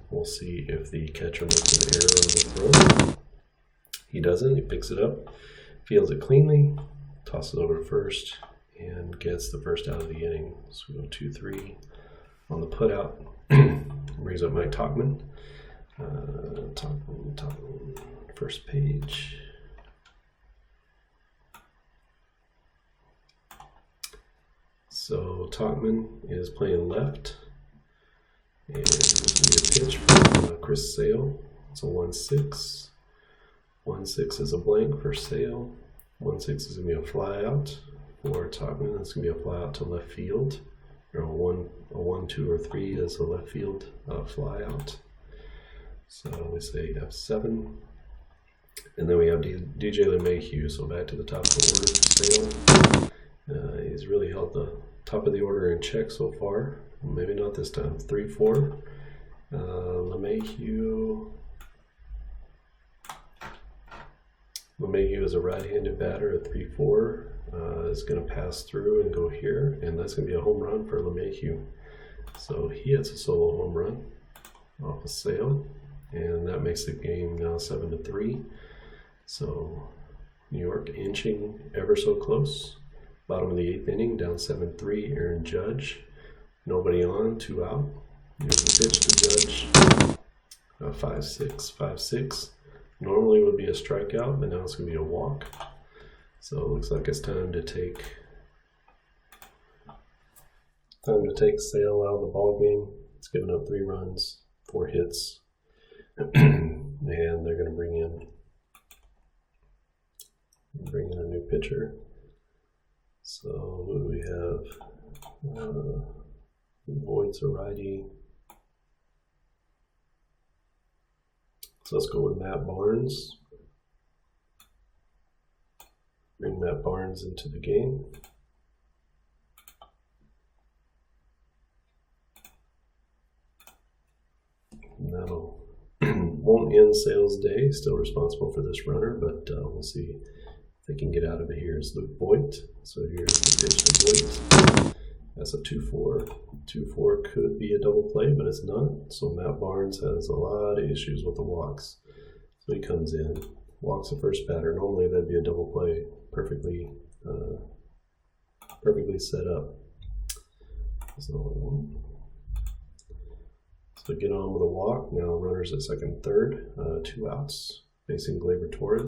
We'll see if the catcher makes an error on the throw. He doesn't. He picks it up, fields it cleanly, tosses it over to first, and gets the first out of the inning. So we go 2-3 on the put out. Brings up Mike Tauchman. Tauchman, first page. So Tauchman is playing left. And there's going to be a pitch from Chris Sale. It's a 1-6. 1-6 is a blank for Sale. 1-6 is going to be a fly out for Tauchman. That's going to be a fly out to left field. Or a 1, 2, or 3 is a left field fly out. So we say F7. And then we have DJ LeMahieu. So back to the top of the order for Sale. He's really held the top of the order in check so far. Maybe not this time. 3-4. LeMahieu is a right-handed batter at 3-4. Is going to pass through and go here, and that's going to be a home run for LeMahieu. So he hits a solo home run off a Sale, and that makes the game now 7-3. So New York inching ever so close. Bottom of the 8th inning, down 7-3. Aaron Judge, nobody on, 2 out. Here's the pitch to Judge. 5-6, 5-6. Normally would be a strikeout, but now it's going to be a walk. So it looks like it's time to take Sale out of the ball game. It's given up 3 runs, 4 hits, and they're going to bring in a new pitcher. So who do we have? Voigt's a righty. So let's go with Matt Barnes. Bring Matt Barnes into the game. No, won't end Sale's day. Still responsible for this runner, but we'll see if they can get out of it. Here's Luke Voigt. So here's the pitch to Voigt. That's a 2-4. 2-4 could be a double play, but it's not. So Matt Barnes has a lot of issues with the walks. So he comes in, walks the first batter. Normally that'd be a double play, perfectly set up. So get on with a walk. Now runners at second and third, 2 outs, facing Gleyber Torres.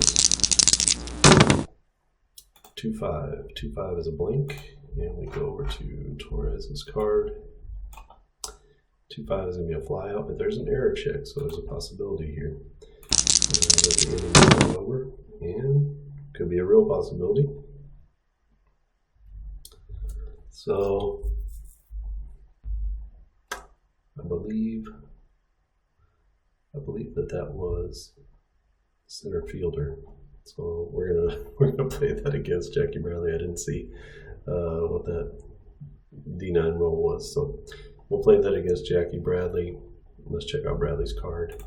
2-5. 2-5 is a blank, and we go over to Torres's card. 2-5 is going to be a fly out, but there's an error check, so there's a possibility here. That the inning is over, and could be a real possibility. So I believe that was center fielder. So we're gonna play that against Jackie Bradley. I didn't see what that D9 roll was, so we'll play that against Jackie Bradley. Let's check out Bradley's card.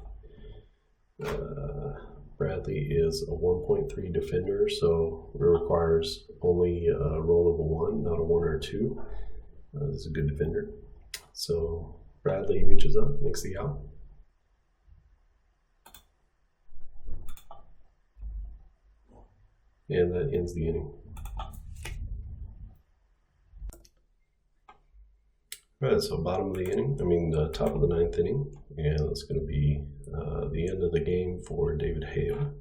Bradley is a 1.3 defender, so it requires only a roll of a 1, not a 1 or a 2. This is a good defender. So Bradley reaches up, makes the out. And that ends the inning. All right, so bottom of the inning, top of the 9th inning, and it's going to be the end of the game for David Hale.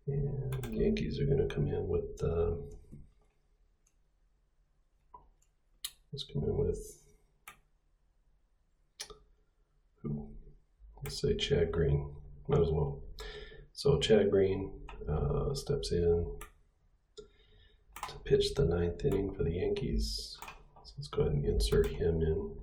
And the Yankees are going to come in with, who? Let's say Chad Green, might as well. So Chad Green steps in to pitch the 9th inning for the Yankees. So let's go ahead and insert him in.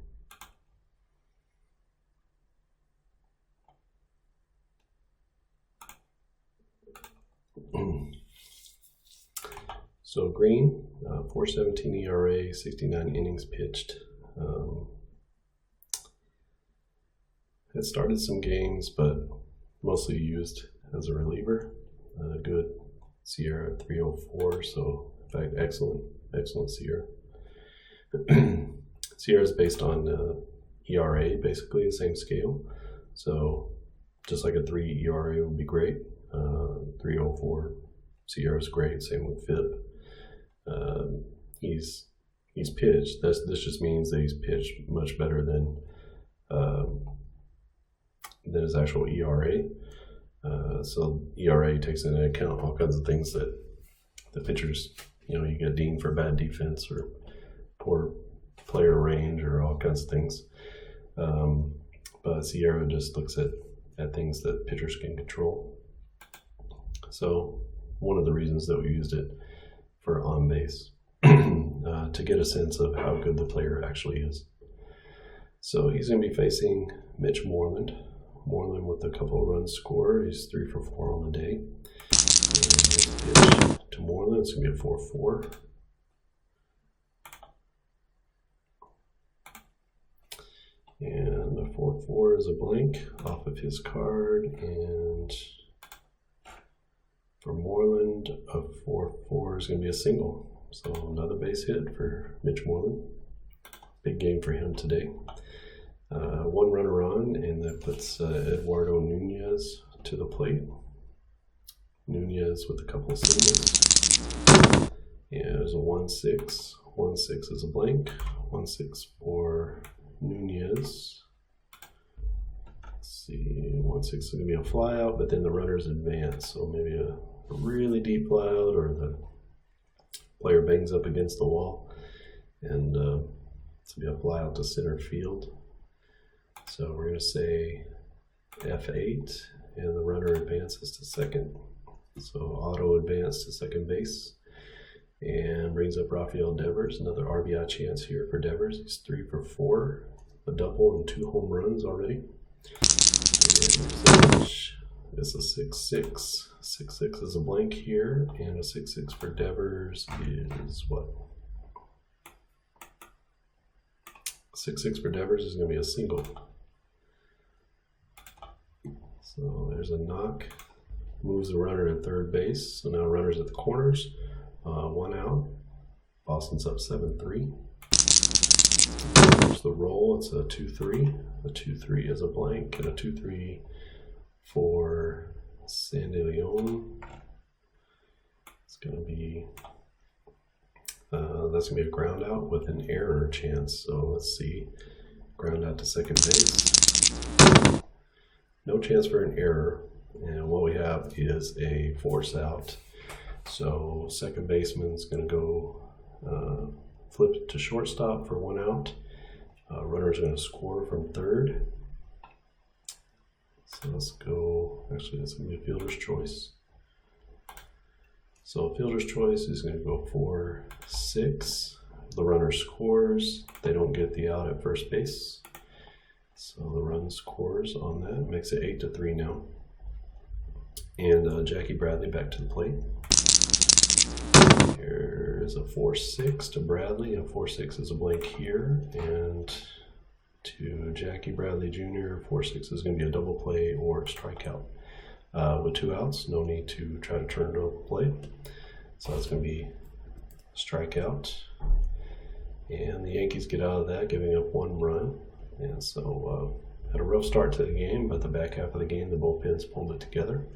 So Green, 4.17 ERA, 69 innings pitched. Had started some games, but mostly used as a reliever. Good Sierra at 304, so in fact, excellent Sierra. Sierra is based on ERA, basically the same scale. So just like a 3 ERA would be great. 304 Sierra is great. Same with FIP. He's pitched. This just means that he's pitched much better than his actual ERA. So ERA takes into account all kinds of things that the pitchers, you get deemed for bad defense or poor player range or all kinds of things. But Sierra just looks at things that pitchers can control. So one of the reasons that we used it for on base to get a sense of how good the player actually is. So he's going to be facing Mitch Moreland. Moreland with a couple of runs scored. He's 3 for 4 on the day. And his pitch to Moreland is going to be a 4-4. And the 4-4 is a blank off of his card. And for Moreland, a 4-4 is going to be a single. So another base hit for Mitch Moreland. Big game for him today. 1 runner on, and that puts Eduardo Nunez to the plate. Nunez with a couple of singles. Yeah, there's a 1-6. 1-6 is a blank. 1-6 for Nunez. Let's see, 1-6 is going to be a fly out, but then the runners advance. So maybe a really deep fly out, or the player bangs up against the wall, and it's going to be a fly out to center field. So we're going to say F8, and the runner advances to second. So auto advance to second base, and brings up Rafael Devers. Another RBI chance here for Devers. He's 3 for 4, a double and 2 home runs already. And it's a 6-6. 6-6 is a blank here, and a 6-6 for Devers is what? 6-6 for Devers is going to be a single. So there's a knock, moves the runner to third base. So now runners at the corners, 1 out. Boston's up 7-3. There's the roll, it's a 2-3. A 2-3 is a blank, and a 2-3 for San De Leon, it's going to be that's going to be a ground out with an error chance. So let's see, ground out to second base. No chance for an error, and what we have is a force out. So second baseman's going to go flip to shortstop for 1 out. Runner's going to score from third. So let's go, actually that's going to be a fielder's choice. So fielder's choice is going to go 4-6. The runner scores. They don't get the out at first base. So the run scores on that. Makes it 8-3 now. And Jackie Bradley back to the plate. Here's a 4-6 to Bradley. A 4-6 is a blank here. And to Jackie Bradley Jr., 4-6 is going to be a double play or a strikeout. With 2 outs, no need to try to turn to a play. So that's going to be strikeout. And the Yankees get out of that, giving up 1 run. And so had a rough start to the game, but the back half of the game, the bullpens pulled it together.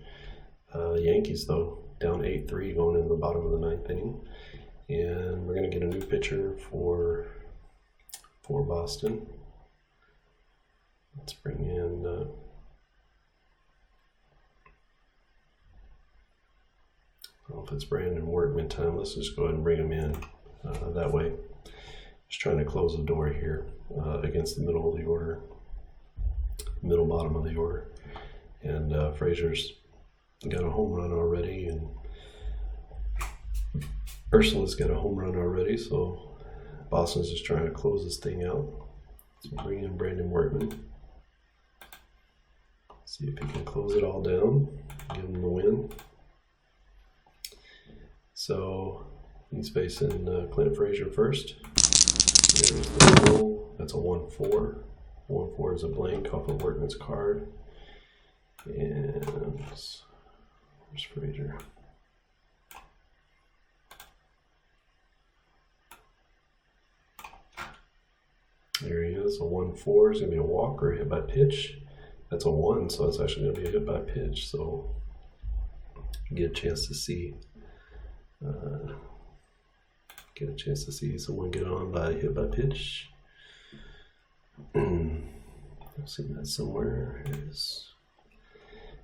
Yankees, though, down 8-3 going into the bottom of the 9th inning. And we're going to get a new pitcher for Boston. Let's bring in I don't know if it's Brandon Workman time. Let's just go ahead and bring him in that way. Just trying to close the door here against the middle of the order, middle bottom of the order. And Frazier's got a home run already, and Ursula's got a home run already, so Boston's just trying to close this thing out. So bring in Brandon Workman. See if he can close it all down, give him the win. So he's facing Clint Frazier first. There's the roll. That's a 1-4. 1-4 is a blank off of Workman's card. And where's Frazier? There he is. A 1-4 is going to be a walk or a hit by pitch. That's a 1, so it's actually going to be a hit by pitch. So you get a chance to see. Someone get on by hit by pitch. I've seen that somewhere.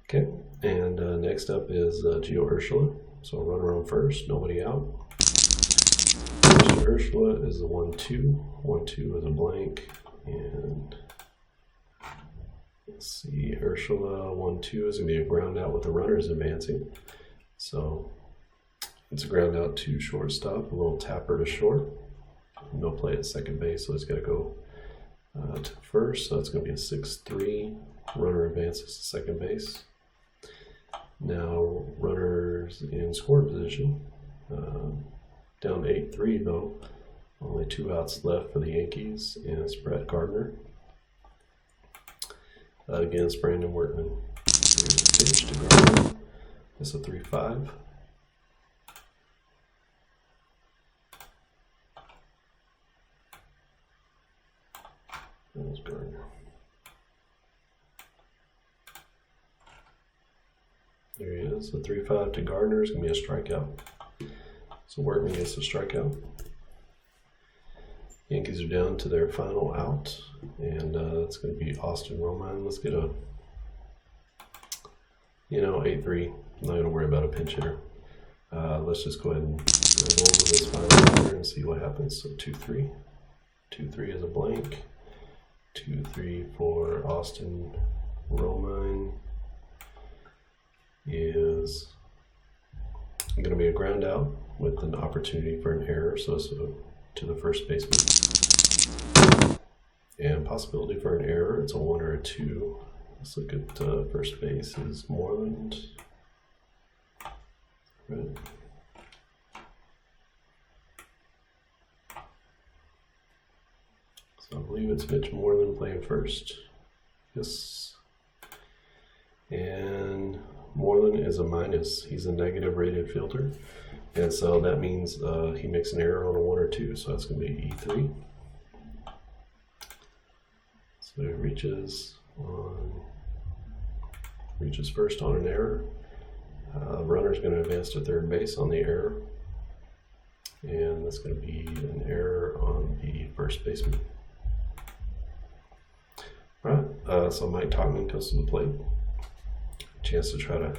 Okay, and next up is Gio Urshela. So runner on first, nobody out. Mr. Urshela is a 1-2. 1-2 is a blank, and let's see, Urshela 1-2 is going to be a ground out with the runners advancing. So it's a ground out to shortstop, a little tapper to short. No play at second base, so it's got to go to first. So it's going to be a 6-3. Runner advances to second base. Now runners in scoring position. Down 8-3 though. Only 2 outs left for the Yankees, and it's Gardner against Brandon Workman. Here's a pitch to Gardner. It's a 3-5. There's Gardner. There he is. A 3-5 to Gardner is going to be a strikeout. So Workman gets a strikeout. Yankees are down to their final out, and it's going to be Austin Romine. Let's get a, 8-3. I'm not going to worry about a pinch hitter. Let's just go ahead and roll over this final batter and see what happens. So 2-3. 2-3 is a blank. 2-3 for Austin Romine is going to be a ground out with an opportunity for an error, so it's to the first baseman. And possibility for an error, it's a 1 or a 2. Let's look at first base is Moreland. Right. So I believe it's Mitch Moreland playing first. Yes. And Moreland is a minus. He's a negative rated fielder. And so that means he makes an error on a 1 or 2. So that's going to be E3. So he reaches on reaches first on an error. Runner's going to advance to third base on the error. And that's going to be an error on the first baseman. All right, so Mike Togman comes to the plate. Chance to try to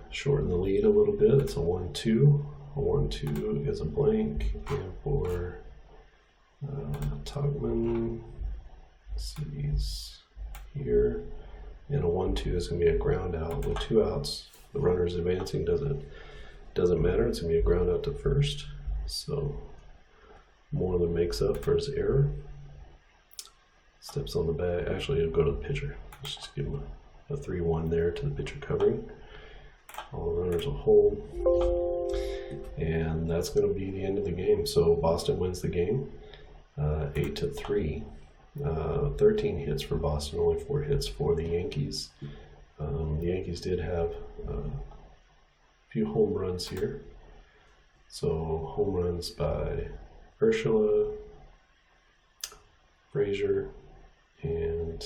shorten the lead a little bit. It's a 1-2. A 1-2 is a blank. And for Togman, he's here. And a 1-2 is going to be a ground out with 2 outs. The runner's advancing doesn't matter. It's going to be a ground out to first. So Moreland makes up for his error. Steps on the bag. Actually, it'll go to the pitcher. Let's just give him a 3-1 there to the pitcher covering. All the runners will hold. And that's going to be the end of the game. So Boston wins the game 8-3. 13 hits for Boston, only 4 hits for the Yankees. The Yankees did have a few home runs here. So home runs by Urshela, Frazier, and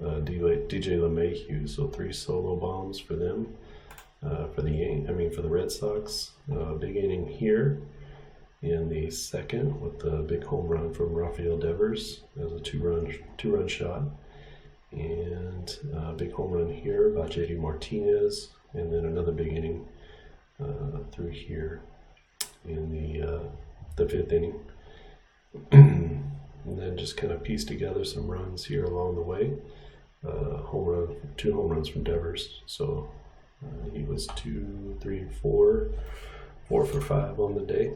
DJ LeMahieu. So 3 solo bombs for them. For the Red Sox. Big inning here in the second with the big home run from Rafael Devers as a two-run shot, and a big home run here by JD Martinez, and then another big inning through here in the 5th inning. And then just kind of piece together some runs here along the way. 2 home runs from Devers. So he was 2, 3, 4 for 5 on the day.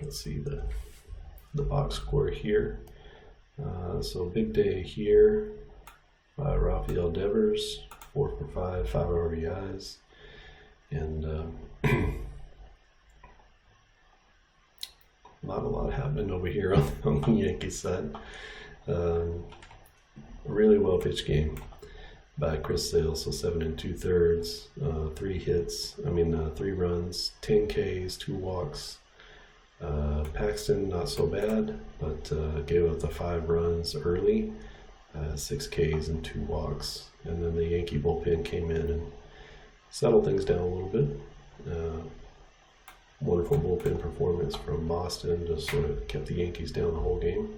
Let's see the box score here. So big day here by Rafael Devers, 4 for 5, 5 RBIs, and not a lot happening over here on the Yankees side. A really well pitched game by Chris Sale, so 7 2/3, 3 hits. 3 runs, 10 Ks, 2 walks. Paxton not so bad, but gave up the 5 runs early, 6 Ks and 2 walks. And then the Yankee bullpen came in and settled things down a little bit. Wonderful bullpen performance from Boston, just sort of kept the Yankees down the whole game.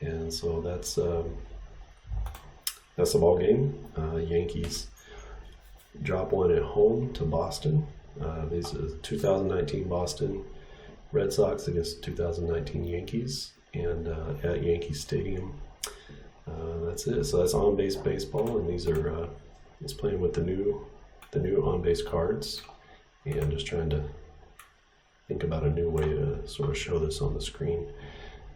And so that's the ball game. Yankees drop 1 at home to Boston. This is 2019 Boston Red Sox against 2019 Yankees, and at Yankee Stadium. That's it. So that's on-base baseball, and these are it's playing with the new on-base cards, and just trying to think about a new way to sort of show this on the screen.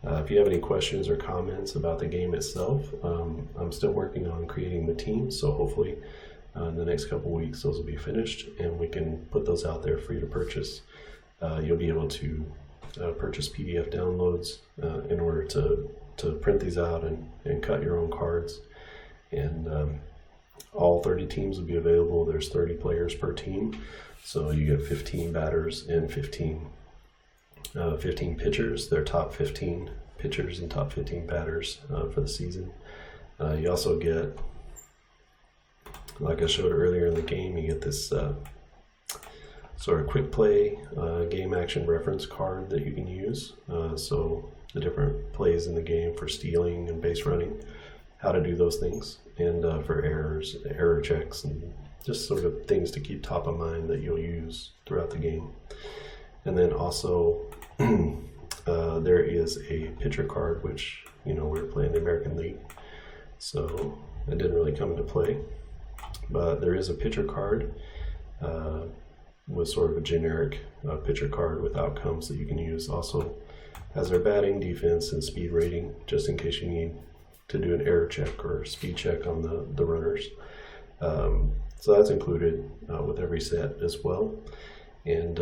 If you have any questions or comments about the game itself, I'm still working on creating the teams, so hopefully in the next couple weeks those will be finished and we can put those out there for you to purchase. You'll be able to purchase PDF downloads in order to print these out and cut your own cards. And all 30 teams will be available. There's 30 players per team, so you get 15 batters and 15 pitchers. They're top 15 pitchers and top 15 batters for the season. You also get, like I showed earlier in the game, you get this sort of quick play game action reference card that you can use. So the different plays in the game for stealing and base running, how to do those things, and for errors, error checks, and just sort of things to keep top of mind that you'll use throughout the game. And then also there is a pitcher card, which, we're playing the American League, so it didn't really come into play. But there is a pitcher card with sort of a generic pitcher card with outcomes that you can use. Also has their batting, defense, and speed rating, just in case you need to do an error check or speed check on the runners. So that's included with every set as well. And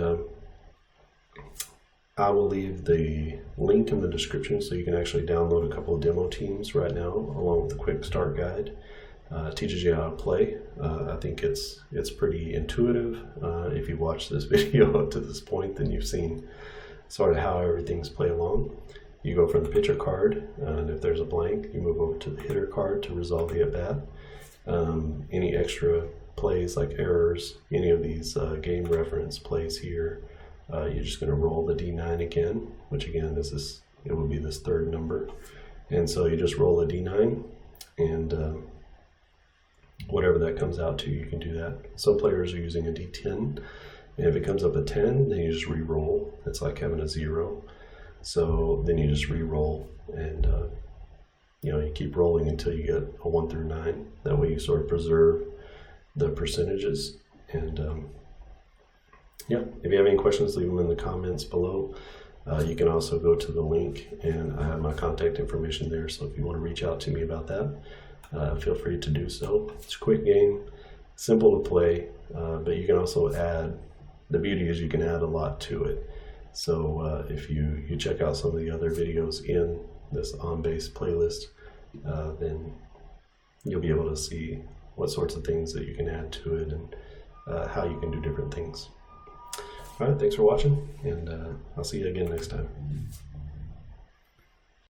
I will leave the link in the description so you can actually download a couple of demo teams right now, along with the quick start guide. It teaches you how to play. I think it's pretty intuitive. If you watch this video up to this point, then you've seen sort of how everything's play along. you go from the pitcher card, and if there's a blank, you move over to the hitter card to resolve the at-bat. Any extra plays like errors, any of these game reference plays here, you're just going to roll the D9 again, which again is this, it will be this third number. And so you just roll a D9, and whatever that comes out to, you can do that. Some players are using a D10, and if it comes up a 10, then you just re-roll. It's like having a 0. So then you just re-roll, and you keep rolling until you get a 1 through 9. That way you sort of preserve the percentages. And yeah, if you have any questions, leave them in the comments below. You can also go to the link, and I have my contact information there. So if you want to reach out to me about that, feel free to do so. It's a quick game, simple to play, but you can also add, the beauty is you can add a lot to it. So if you check out some of the other videos in this on-base playlist, then you'll be able to see what sorts of things that you can add to it, and how you can do different things. All right, thanks for watching, and I'll see you again next time.